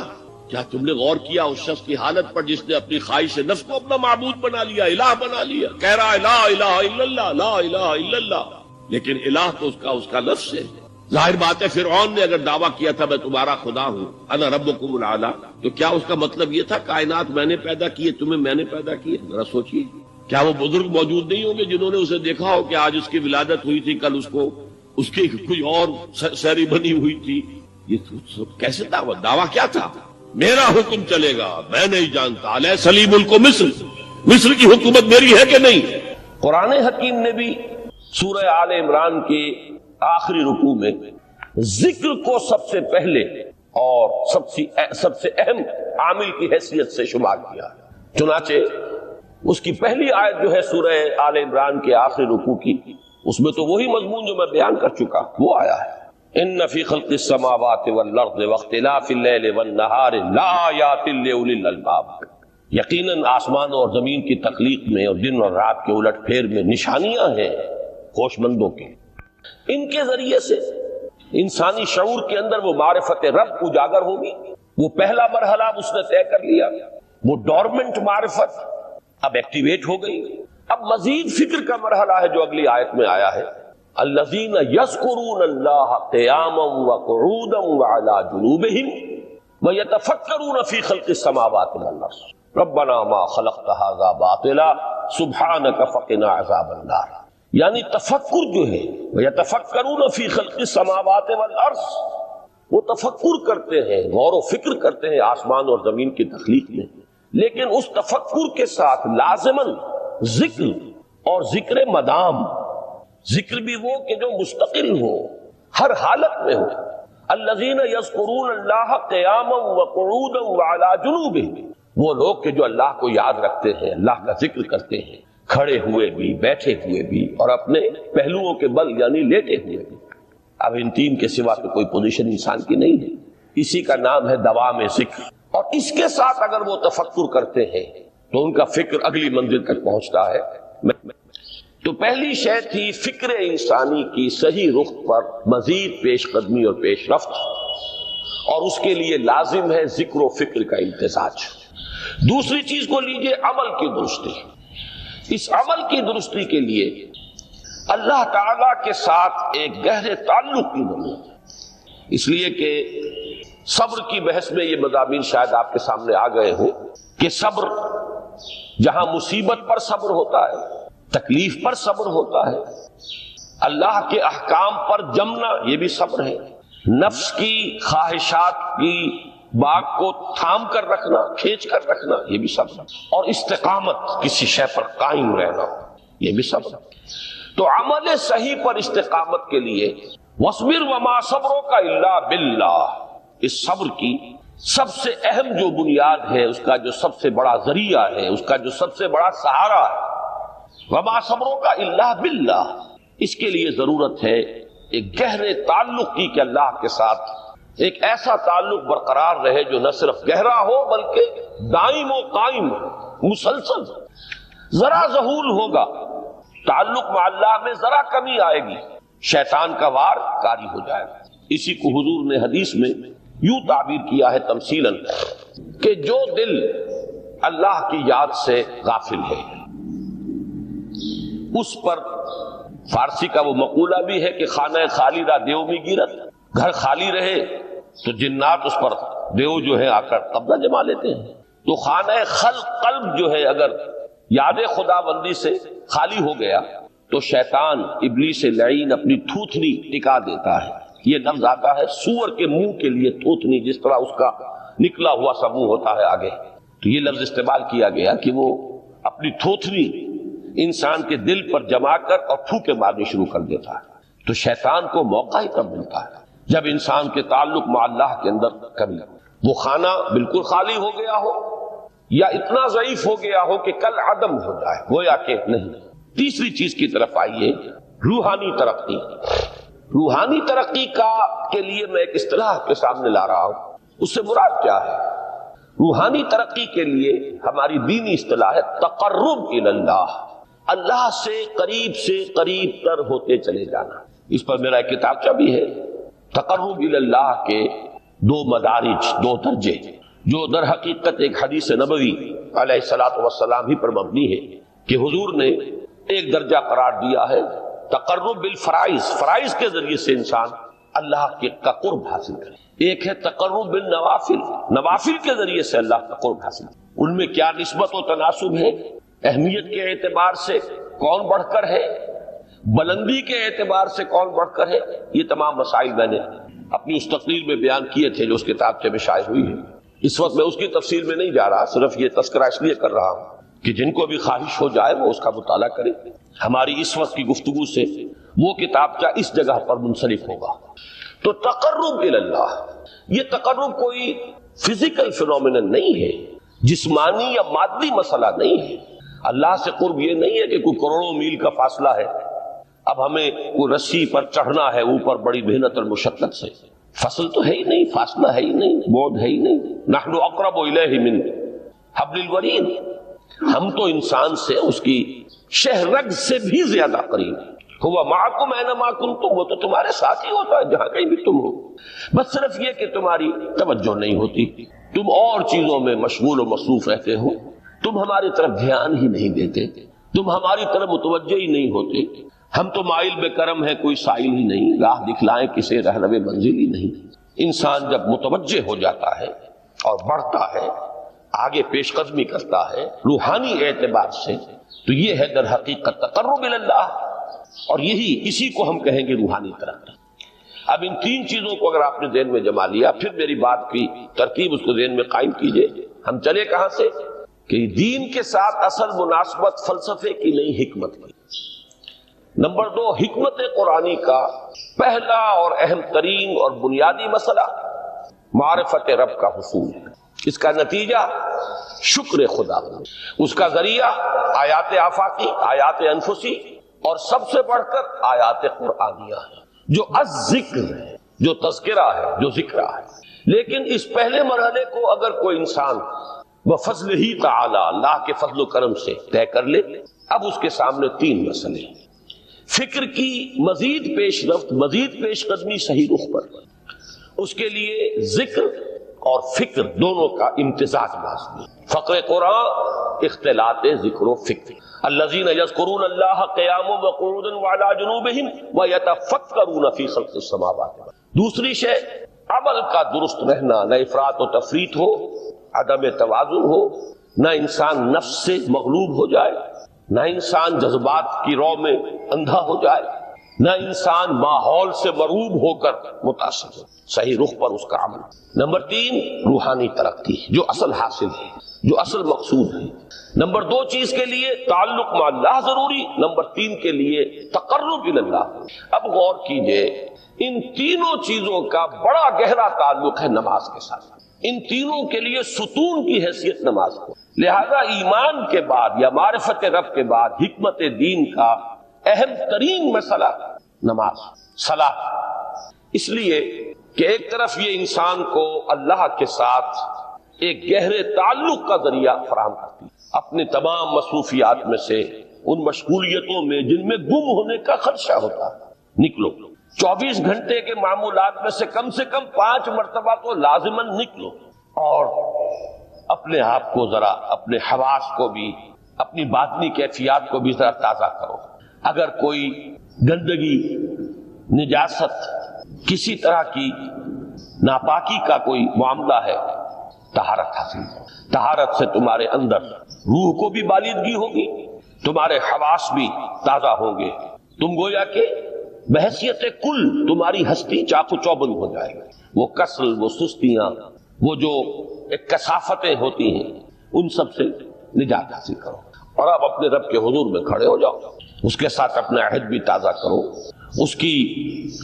کیا تم نے غور کیا اس شخص کی حالت پر جس نے اپنی خواہش نفس کو اپنا معبود بنا لیا، الہ بنا لیا؟ کہہ رہا ہے لا الہ الا اللہ، لا الہ الا اللہ، لیکن الہ تو اس کا لفظ ہے. ظاہر بات ہے فرعون نے اگر دعویٰ کیا تھا میں تمہارا خدا ہوں، انا ربکم الاعلی، تو کیا اس کا مطلب یہ تھا کائنات میں نے پیدا کی ہے، تمہیں میں نے پیدا کی ہے؟ ذرا سوچیے، کیا وہ بزرگ موجود نہیں ہوں گے جنہوں نے اسے دیکھا ہو کہ آج اس کی ولادت ہوئی تھی، کل اس کی کوئی اور سیری بنی ہوئی تھی؟ یہ کیسے دعویٰ کیا تھا؟ میرا حکم چلے گا، میں نہیں جانتا. الیس لی ملک مصر، مصر کی حکومت میری ہے کہ نہیں؟ قرآن حکیم نے بھی سورہ آل عمران کے آخری رکوع میں ذکر کو سب سے پہلے اور سب سے اہم عامل کی حیثیت سے شمار کیا. چنانچہ اس کی پہلی آیت جو ہے سورہ آل عمران کے آخری رکوع کی، اس میں تو وہی مضمون جو میں بیان کر چکا وہ آیا ہے. ان فی خلق السماوات والارض واختلاف اللیل والنہار لآیات لأولی الالباب، یقیناً آسمان اور زمین کی تخلیق میں اور دن اور رات کے الٹ پھیر میں نشانیاں ہیں ہوش مندوں کے. ان کے ذریعے سے انسانی شعور کے اندر وہ معرفت رب اجاگر ہوگی. وہ پہلا مرحلہ اس نے طے کر لیا، وہ ڈورمنٹ معرفت اب ایکٹیویٹ ہو گئی. اب مزید فکر کا مرحلہ ہے جو اگلی آیت میں آیا ہے، الذین یذکرون اللہ قیاما وقعودا وعلی جنوبہم ویتفکرون فی خلق السماوات والارض ربنا ما خلقت ھذا باطلا سبحانک فقنا عذاب النار. یعنی تفکر جو ہے، ویتفکرون فی خلق السماوات والارض، وہ تفکر کرتے ہیں، غور و فکر کرتے ہیں آسمان اور زمین کی تخلیق میں، لیکن اس تفکر کے ساتھ لازماً ذکر اور ذکر مدام، ذکر بھی وہ کہ جو مستقل ہو، ہر حالت میں ہو۔ الذین یذکرون اللہ قیاما وقعودا وعلی جنوبہم، وہ لوگ کہ جو اللہ کو یاد رکھتے ہیں، اللہ کا ذکر کرتے ہیں، کھڑے ہوئے بھی، بیٹھے ہوئے بھی، اور اپنے پہلوؤں کے بل یعنی لیٹے ہوئے بھی۔ اب ان تین کے سوا تو کوئی پوزیشن انسان کی نہیں ہے، اسی کا نام ہے دوام ذکر۔ اور اس کے ساتھ اگر وہ تفکر کرتے ہیں تو ان کا فکر اگلی منزل تک پہنچتا ہے۔ تو پہلی شے تھی فکر انسانی کی صحیح رخ پر مزید پیش قدمی اور پیش رفت، اور اس کے لیے لازم ہے ذکر و فکر کا امتزاج۔ دوسری چیز کو لیجئے عمل کی درستی۔ اس عمل کی درستی کے لیے اللہ تعالی کے ساتھ ایک گہرے تعلق کی ضرورت ہے، اس لیے کہ صبر کی بحث میں یہ مضامین شاید آپ کے سامنے آ گئے ہوں کہ صبر، جہاں مصیبت پر صبر ہوتا ہے، تکلیف پر صبر ہوتا ہے، اللہ کے احکام پر جمنا یہ بھی صبر ہے، نفس کی خواہشات کی باغ کو تھام کر رکھنا، کھینچ کر رکھنا یہ بھی صبر ہے، اور استقامت کسی شے پر قائم رہنا یہ بھی صبر ہے۔ تو عمل صحیح پر استقامت کے لیے وَاصْبِرْ وَمَا صَبْرُكَ إِلَّا بِاللَّهِ، اس صبر کی سب سے اہم جو بنیاد ہے، اس کا جو سب سے بڑا ذریعہ ہے، اس کا جو سب سے بڑا سہارا ہے، وَمَا صَبْرُكَ إِلَّا بِاللَّهِ، اس کے لیے ضرورت ہے ایک گہرے تعلق کی کہ اللہ کے ساتھ ایک ایسا تعلق برقرار رہے جو نہ صرف گہرا ہو بلکہ دائم و قائم، مسلسل۔ ذرا ظہول ہوگا تعلق مع اللہ میں، ذرا کمی آئے گی، شیطان کا وار کاری ہو جائے گا۔ اسی کو حضور نے حدیث میں یوں تعبیر کیا ہے تمثیلاً کہ جو دل اللہ کی یاد سے غافل ہے اس پر، فارسی کا وہ مقولہ بھی ہے کہ خانہ خالی را دیو میں گیرت، گھر خالی رہے تو جنات اس پر دیو جو ہے آ کر قبضہ جما لیتے ہیں۔ تو خانہ قلب جو ہے اگر یاد خدا بندی سے خالی ہو گیا تو شیطان ابلیس لعین اپنی تھوتنی ٹکا دیتا ہے۔ یہ لفظ آتا ہے سور کے منہ کے لیے تھوتنی، جس طرح اس کا نکلا ہوا سا منہ ہوتا ہے آگے، تو یہ لفظ استعمال کیا گیا کہ وہ اپنی تھوتنی انسان کے دل پر جما کر اور پھوکے مارنی شروع کر دیتا ہے۔ تو شیطان کو موقع ہی تب ملتا ہے جب انسان کے تعلق مع اللہ کے اندر کمی، وہ خانہ بالکل خالی ہو گیا ہو یا اتنا ضعیف ہو گیا ہو کہ کل عدم ہو جائے، گویا کہ نہیں۔ تیسری چیز کی طرف آئیے، روحانی ترقی۔ روحانی ترقی کے لیے میں ایک اصطلاح کے سامنے لا رہا ہوں، اس سے مراد کیا ہے؟ روحانی ترقی کے لیے ہماری دینی اصطلاح ہے تقرب الی اللہ، اللہ سے قریب تر ہوتے چلے جانا۔ اس پر میرا ایک کتابچہ بھی ہے، تقرب الی اللہ کے دو مدارج، دو درجے، جو در حقیقت ایک حدیث نبوی علیہ الصلوۃ والسلام ہی پر مبنی ہے کہ حضور نے ایک درجہ قرار دیا ہے تقرب بالفرائض، فرائض کے ذریعے سے انسان اللہ کا قرب حاصل کرے۔ ایک ہے تقرب بالنوافل، نوافل کے ذریعے سے اللہ کا قرب حاصل کرے۔ ان میں کیا نسبت و تناسب ہے، اہمیت کے اعتبار سے کون بڑھ کر ہے، بلندی کے اعتبار سے کون بڑھ کر ہے، یہ تمام مسائل میں نے اپنی اس تقریر میں بیان کیے تھے جو اس کتاب میں شائع ہوئی ہے۔ اس وقت میں اس کی تفصیل میں نہیں جا رہا، صرف یہ تذکرہ اس لیے کر رہا ہوں کہ جن کو بھی خواہش ہو جائے وہ اس کا مطالعہ کرے۔ ہماری اس وقت کی گفتگو سے وہ کتابچہ اس جگہ پر منسلک ہوگا۔ تو تقرب الی اللہ، یہ تقرب کوئی فزیکل فینومینن نہیں ہے، جسمانی یا مادی مسئلہ نہیں ہے۔ اللہ سے قرب یہ نہیں ہے کہ کوئی کروڑوں میل کا فاصلہ ہے، اب ہمیں کوئی رسی پر چڑھنا ہے اوپر بڑی محنت اور مشقت سے، فصل تو ہے ہی نہیں، فاصلہ ہے ہی نہیں، بعد ہے ہی نہیں۔ نحن اقرب الیہ من حبل الورید، ہم تو انسان سے اس کی شہرگ سے بھی زیادہ قریب ہیں۔ ہوا معکم اینما کنتم، وہ تو تمہارے ساتھ ہی ہوتا ہے جہاں کہیں بھی تم ہو، بس صرف یہ کہ تمہاری توجہ نہیں ہوتی، تم اور چیزوں میں مشغول و مصروف رہتے ہو، تم ہماری طرف دھیان ہی نہیں دیتے، تم ہماری طرف متوجہ ہی نہیں ہوتے۔ ہم تو مائل بے کرم ہے، کوئی سائل ہی نہیں، راہ دکھلائیں کسے رہنو منزل ہی نہیں۔ انسان جب متوجہ ہو جاتا ہے اور بڑھتا ہے، آگے پیش قدمی کرتا ہے روحانی اعتبار سے، تو یہ ہے در حقیقت تقرب الی اللہ، اور اسی کو ہم کہیں گے روحانی ترقی۔ اب ان تین چیزوں کو اگر آپ نے ذہن میں جما لیا، پھر میری بات کی ترتیب اس کو ذہن میں قائم کیجئے۔ ہم چلے کہاں سے کہ دین کے ساتھ اصل مناسبت فلسفے کی نہیں، حکمت کی۔ نمبر 2، حکمت قرآنی کا پہلا اور اہم ترین اور بنیادی مسئلہ معرفت رب کا حصول ہے۔ اس کا نتیجہ شکر خدا، اس کا ذریعہ آیات آفاقی، آیات انفسی، اور سب سے بڑھ کر آیات قرآنیہ ہے جو الذکر ہے، جو تذکرہ ہے، جو ذکرہ ہے۔ لیکن اس پہلے مرحلے کو اگر کوئی انسان بفضل ہی تعالی، اللہ کے فضل و کرم سے طے کر لے، اب اس کے سامنے 3 مسئلے ہیں۔ فکر کی مزید پیش رفت، مزید پیش قدمی صحیح رخ پر، اس کے لیے ذکر اور فکر دونوں کا امتزاج لازمی۔ فقر قرآن اختلاط ذکر و فکر۔ الذین یذکرون اللہ قیاما وقعودا وعلی جنوبہم ویتفکرون فی خلق السماوات۔ دوسری شے عمل کا درست رہنا، نہ افراط و تفریط ہو، عدم توازن ہو، نہ انسان نفس سے مغلوب ہو جائے، نہ انسان جذبات کی رو میں اندھا ہو جائے، نہ انسان ماحول سے مرعوب ہو کر متاثر ہو، صحیح رخ پر اس کا عمل۔ نمبر 3، روحانی ترقی، جو اصل حاصل ہے، جو اصل مقصود ہے۔ نمبر 2 چیز کے لیے تعلق مع اللہ ضروری، نمبر 3 کے لیے تقرب الی اللہ۔ اب غور کیجئے، ان تینوں چیزوں کا بڑا گہرا تعلق ہے نماز کے ساتھ۔ ان تینوں کے لیے ستون کی حیثیت نماز کو، لہذا ایمان کے بعد یا معرفت رب کے بعد حکمت دین کا اہم ترین مسئلہ نماز، صلاۃ۔ اس لیے کہ ایک طرف یہ انسان کو اللہ کے ساتھ ایک گہرے تعلق کا ذریعہ فراہم کرتی ہے، اپنے تمام مصروفیات میں سے، ان مشغولیتوں میں جن میں گم ہونے کا خدشہ ہوتا ہے، نکلو۔ 24 گھنٹے کے معمولات میں سے کم 5 مرتبہ تو لازماً نکلو، اور اپنے آپ کو ذرا، اپنے حواس کو بھی، اپنی باطنی کیفیات کو بھی ذرا تازہ کرو۔ اگر کوئی گندگی، نجاست، کسی طرح کی ناپاکی کا کوئی معاملہ ہے، طہارت حاصل کرو۔ طہارت سے تمہارے اندر روح کو بھی بالیدگی ہوگی، تمہارے حواس بھی تازہ ہوں گے، تم گویا کہ بحیثیت کل تمہاری ہستی چاق و چوبند ہو جائے گی۔ وہ کسل، وہ سستیاں، وہ جو ایک کثافتیں ہوتی ہیں، ان سب سے نجات حاصل کرو، اور اب اپنے رب کے حضور میں کھڑے ہو جاؤ، اس کے ساتھ اپنا عہد بھی تازہ کرو، اس کی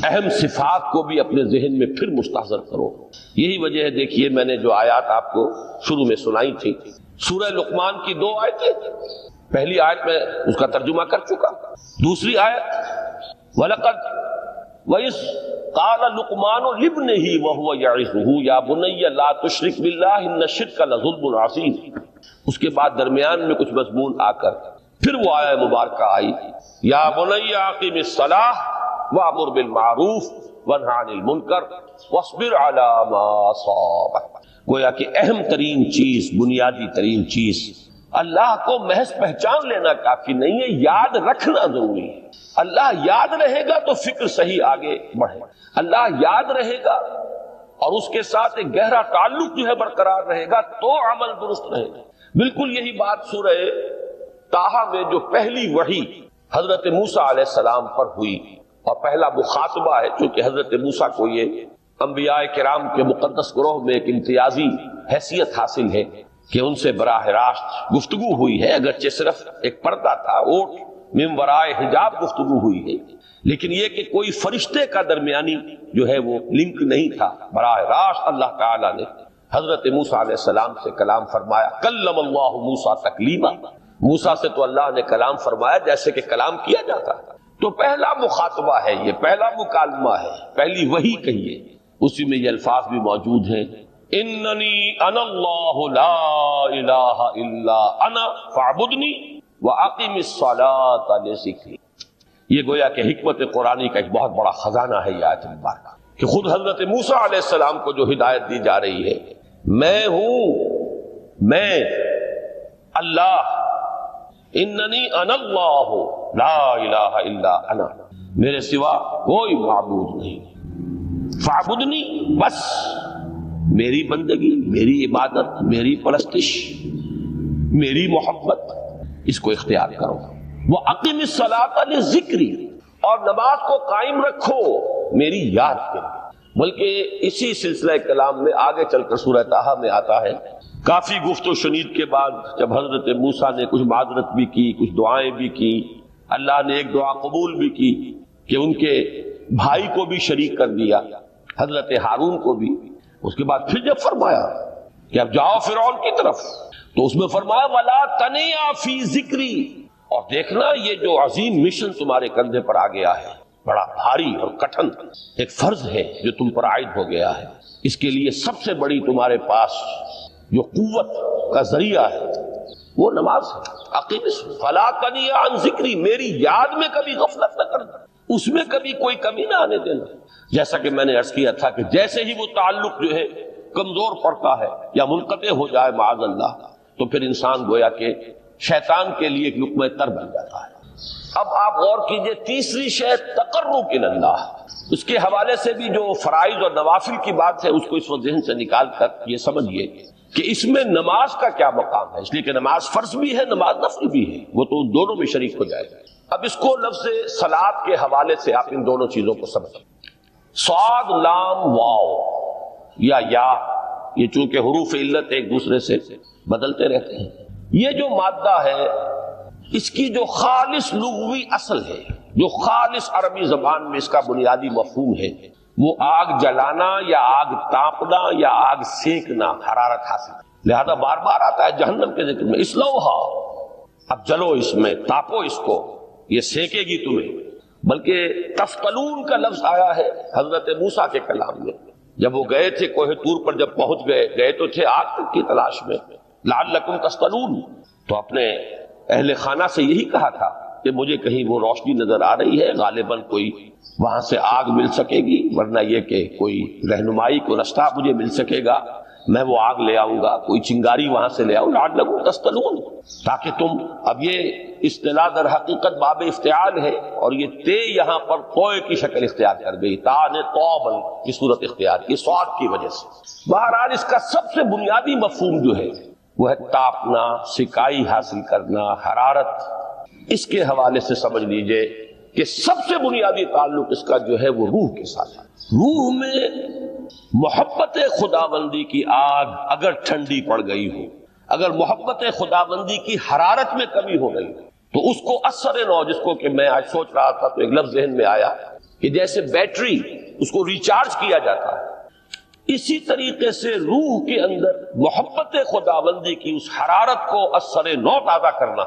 اہم صفات کو بھی اپنے ذہن میں پھر مستحضر کرو۔ یہی وجہ ہے، دیکھیے میں نے جو آیات آپ کو شروع میں سنائی تھی، سورہ لقمان کی 2 آیتیں، پہلی آیت میں اس کا ترجمہ کر چکا، دوسری آیت وَلَقَدْ وَإِذْ قَالَ لُقْمَانُ لِابْنِهِ وَهُوَ يَعِظُهُ يَا بُنَيَّ لَا تُشْرِكْ بِاللَّهِ إِنَّ الشِّرْكَ لَظُلْمٌ عَظِيمٌ۔ اس کے بعد درمیان میں کچھ مضمون آ کر پھر وہ آیہ مبارکہ آئی، یا بنی اقیم الصلاۃ وامر بالمعروف وانہی عن المنکر واصبر علی ما اصابک۔ گویا کہ اہم ترین چیز، بنیادی ترین چیز، اللہ کو محض پہچان لینا کافی نہیں ہے، یاد رکھنا ضروری ہے۔ اللہ یاد رہے گا تو فکر صحیح آگے بڑھے، اللہ یاد رہے گا اور اس کے ساتھ ایک گہرا تعلق جو ہے برقرار رہے گا تو عمل درست رہے گا۔ بالکل یہی بات سورہ طٰہٰ میں جو پہلی وحی حضرت موسیٰ علیہ السلام پر ہوئی، اور پہلا مخاطبہ ہے، چونکہ حضرت موسیٰ کو یہ انبیاء کرام کے مقدس گروہ میں ایک امتیازی حیثیت حاصل ہے کہ ان سے براہ راست گفتگو ہوئی ہے، اگرچہ صرف ایک پردہ تھا، اوٹ من ورائے حجاب گفتگو ہوئی ہے، لیکن یہ کہ کوئی فرشتے کا درمیانی جو ہے وہ لنک نہیں تھا، براہ راست اللہ تعالیٰ نے حضرت موسیٰ علیہ السلام سے کلام فرمایا۔ کلم اللہ موسیٰ تکلیما، موسیٰ سے تو اللہ نے کلام فرمایا جیسے کہ کلام کیا جاتا ہے۔ تو پہلا مخاطبہ ہے، یہ پہلا مکالمہ ہے، پہلی وحی کہیے، اسی میں یہ الفاظ بھی موجود ہیں، اننی انا اللہ لا الہ الا انا فاعبدنی واقم الصلاۃ لذکری۔ یہ گویا کہ حکمت قرآنی کا ایک بہت بڑا خزانہ ہے یہ آیت مبارکہ، کہ خود حضرت موسیٰ علیہ السلام کو جو ہدایت دی جا رہی ہے، میں ہوں، میں اللہ، اننی انا اللہ لا الہ الا انا، میرے سوا کوئی معبود نہیں، فاعبدنی، بس میری بندگی، میری عبادت، میری پرستش، میری محبت، اس کو اختیار کرو۔ وَأَقِمِ الصَّلَاةَ لِذِكْرِي، اور نماز کو قائم رکھو میری یاد کے لیے۔ بلکہ اسی سلسلہ کلام میں آگے چل کر سورہ طٰہٰ میں آتا ہے کافی گفت و شنید کے بعد جب حضرت موسیٰ نے کچھ معذرت بھی کی، کچھ دعائیں بھی کی، اللہ نے ایک دعا قبول بھی کی کہ ان کے بھائی کو بھی شریک کر دیا، حضرت ہارون کو بھی۔ اس کے بعد پھر جب فرمایا کہ اب جاؤ فرعون کی طرف، تو اس میں فرمایا وَلَا تَنِيَا فِي ذِكْرِي، اور دیکھنا یہ جو عظیم مشن تمہارے کندھے پر آ گیا ہے، بڑا بھاری اور کٹھن ایک فرض ہے جو تم پر عائد ہو گیا ہے، اس کے لیے سب سے بڑی تمہارے پاس جو قوت کا ذریعہ ہے وہ نماز ہے۔ اقیم فَلَا تَنِيَا عَنْ ذِكْرِي، میری یاد میں کبھی غفلت نہ کرنا، اس میں کبھی کوئی کمی نہ آنے دینا۔ جیسا کہ میں نے عرض کیا تھا کہ جیسے ہی وہ تعلق جو ہے کمزور پڑتا ہے یا منقطع ہو جائے معاذ اللہ، تو پھر انسان گویا کہ شیطان کے لیے ایک لقمہ تر بن جاتا ہے۔ اب آپ غور کیجئے، تیسری شے تقرب الی اللہ، اس کے حوالے سے بھی جو فرائض اور نوافل کی بات ہے اس کو اس وقت ذہن سے نکال کر یہ سمجھیے کہ اس میں نماز کا کیا مقام ہے، اس لیے کہ نماز فرض بھی ہے، نماز نفل بھی ہے، وہ تو دونوں میں شریک ہو جائے گا۔ اب اس کو لفظ صلاۃ کے حوالے سے آپ ان دونوں چیزوں کو سمجھیں۔ صاد لام واو یا یہ چونکہ حروف علت ایک دوسرے سے بدلتے رہتے ہیں، یہ جو مادہ ہے اس کی جو خالص لغوی اصل ہے، جو خالص عربی زبان میں اس کا بنیادی مفہوم ہے، وہ آگ جلانا یا آگ تاپنا یا آگ سینکنا، حرارت حاصل۔ لہذا بار بار آتا ہے جہنم کے ذکر میں اسلوہا، اب جلو اس میں، تاپو اس کو، یہ سینکے گی تمہیں۔ بلکہ تفتلون کا لفظ آیا ہے حضرت موسیٰ کے کلام میں، جب وہ گئے تھے کوہ طور پر، جب پہنچ گئے تو تھے آگ تک کی تلاش میں، لعلکم تفتلون، تو اپنے اہل خانہ سے یہی کہا تھا کہ مجھے کہیں وہ روشنی نظر آ رہی ہے، غالباً کوئی وہاں سے آگ مل سکے گی، ورنہ یہ کہ کوئی رہنمائی کو رستہ مجھے مل سکے گا، میں وہ آگ لے آؤں گا، کوئی چنگاری وہاں سے لے آؤں، لعلکم تفتلون، تاکہ تم، اب یہ اصطلاح در حقیقت باب افتعال ہے، اور یہ تے یہاں پر توئے کی شکل اختیار کر گئی، تا نے توبن کی صورت اختیار کی سواد کی وجہ سے۔ بہرحال اس کا سب سے بنیادی مفہوم جو ہے وہ ہے تاپنا، سکائی حاصل کرنا، حرارت۔ اس کے حوالے سے سمجھ لیجئے کہ سب سے بنیادی تعلق اس کا جو ہے وہ روح کے ساتھ ہے۔ روح میں محبت خداوندی کی آگ اگر ٹھنڈی پڑ گئی ہو، اگر محبت خداوندی کی حرارت میں کمی ہو گئی تو اس کو اثر نو، جس کو کہ میں آج سوچ رہا تھا تو ایک لفظ ذہن میں آیا کہ جیسے بیٹری اس کو ریچارج کیا جاتا ہے، اسی طریقے سے روح کے اندر محبت خداوندی کی اس حرارت کو اثر نو تازہ کرنا،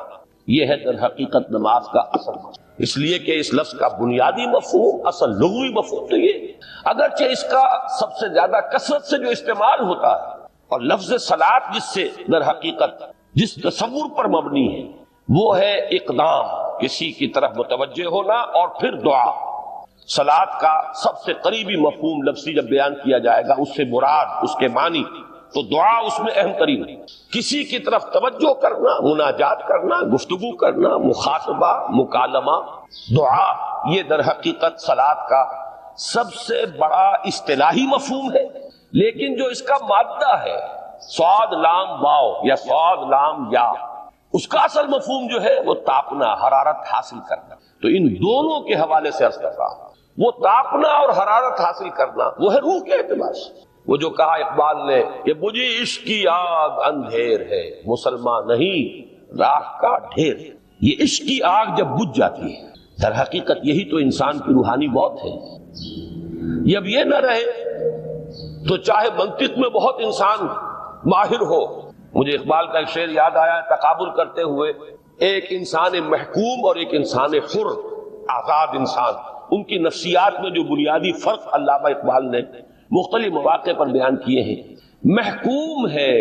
یہ ہے در حقیقت نماز کا اصل مقصد۔ اس لیے کہ اس لفظ کا بنیادی مفہوم، اصل لغوی مفہوم تو یہ، اگرچہ اس کا سب سے زیادہ کثرت سے جو استعمال ہوتا ہے، اور لفظ صلاۃ جس سے در حقیقت جس تصور پر مبنی ہے وہ ہے اقدام، کسی کی طرف متوجہ ہونا اور پھر دعا۔ صلاۃ کا سب سے قریبی مفہوم لفظی جب بیان کیا جائے گا، اس سے مراد، اس کے معنی، تو دعا اس میں اہم ترین ہے۔ کسی کی طرف توجہ کرنا، مناجات کرنا، گفتگو کرنا، مخاطبہ، مکالمہ، دعا، یہ در حقیقت صلاۃ کا سب سے بڑا اصطلاحی مفہوم ہے۔ لیکن جو اس کا مادہ ہے، صاد لام واو یا صاد لام یا، اس کا اصل مفہوم جو ہے وہ تاپنا، حرارت حاصل کرنا۔ تو ان دونوں کے حوالے سے عرض کر رہا ہوں، وہ تاپنا اور حرارت حاصل کرنا وہ ہے روح کے اعتبار سے۔ وہ جو کہا اقبال نے کہ بجھی عشق کی آگ اندھیر ہے، مسلمان نہیں راہ کا ڈھیر ہے۔ یہ عشق کی آگ جب بجھ جاتی ہے، در حقیقت یہی تو انسان کی روحانی موت ہے۔ جب یہ نہ رہے تو چاہے منطق میں بہت انسان ماہر ہو، مجھے اقبال کا ایک شعر یاد آیا تقابل کرتے ہوئے، ایک انسان محکوم اور ایک انسان حر، آزاد انسان، ان کی نفسیات میں جو بنیادی فرق علامہ اقبال نے مختلف مواقع پر بیان کیے ہیں۔ محکوم ہے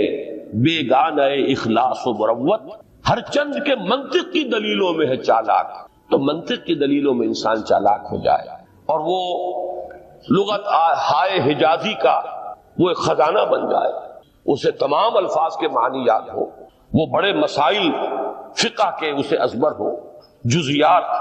بیگانہ اخلاص و مروت، ہر چند کے منطق کی دلیلوں میں ہے چالاک، تو منطق کی دلیلوں میں انسان چالاک ہو جائے اور وہ لغت ہائے حجازی کا وہ ایک خزانہ بن جائے، اسے تمام الفاظ کے معنی یاد ہو، وہ بڑے مسائل فقہ کے اسے ازبر ہو، جزیات،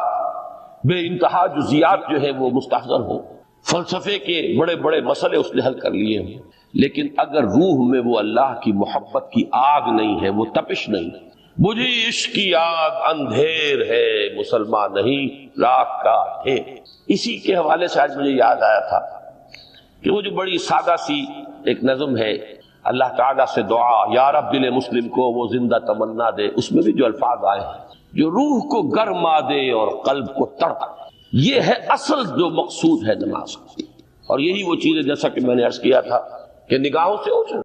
بے انتہا جزیات جو ہے وہ مستحضر ہو، فلسفے کے بڑے بڑے مسئلے اس نے حل کر لیے ہیں، لیکن اگر روح میں وہ اللہ کی محبت کی آگ نہیں ہے، وہ تپش نہیں ہے، بجھی عشق کی آگ اندھیر ہے، مسلمان نہیں راہ کا ڈھیر۔ اسی کے حوالے سے آج مجھے یاد آیا تھا کہ وہ جو بڑی سادہ سی ایک نظم ہے، اللہ تعالیٰ سے دعا، یا رب دل مسلم کو وہ زندہ تمنا دے، اس میں بھی جو الفاظ آئے ہیں جو روح کو گرما دے اور قلب کو تڑپا، یہ ہے اصل جو مقصود ہے نماز کا۔ اور یہی وہ چیز ہے جیسا کہ میں نے عرض کیا تھا کہ نگاہوں سے اوجھل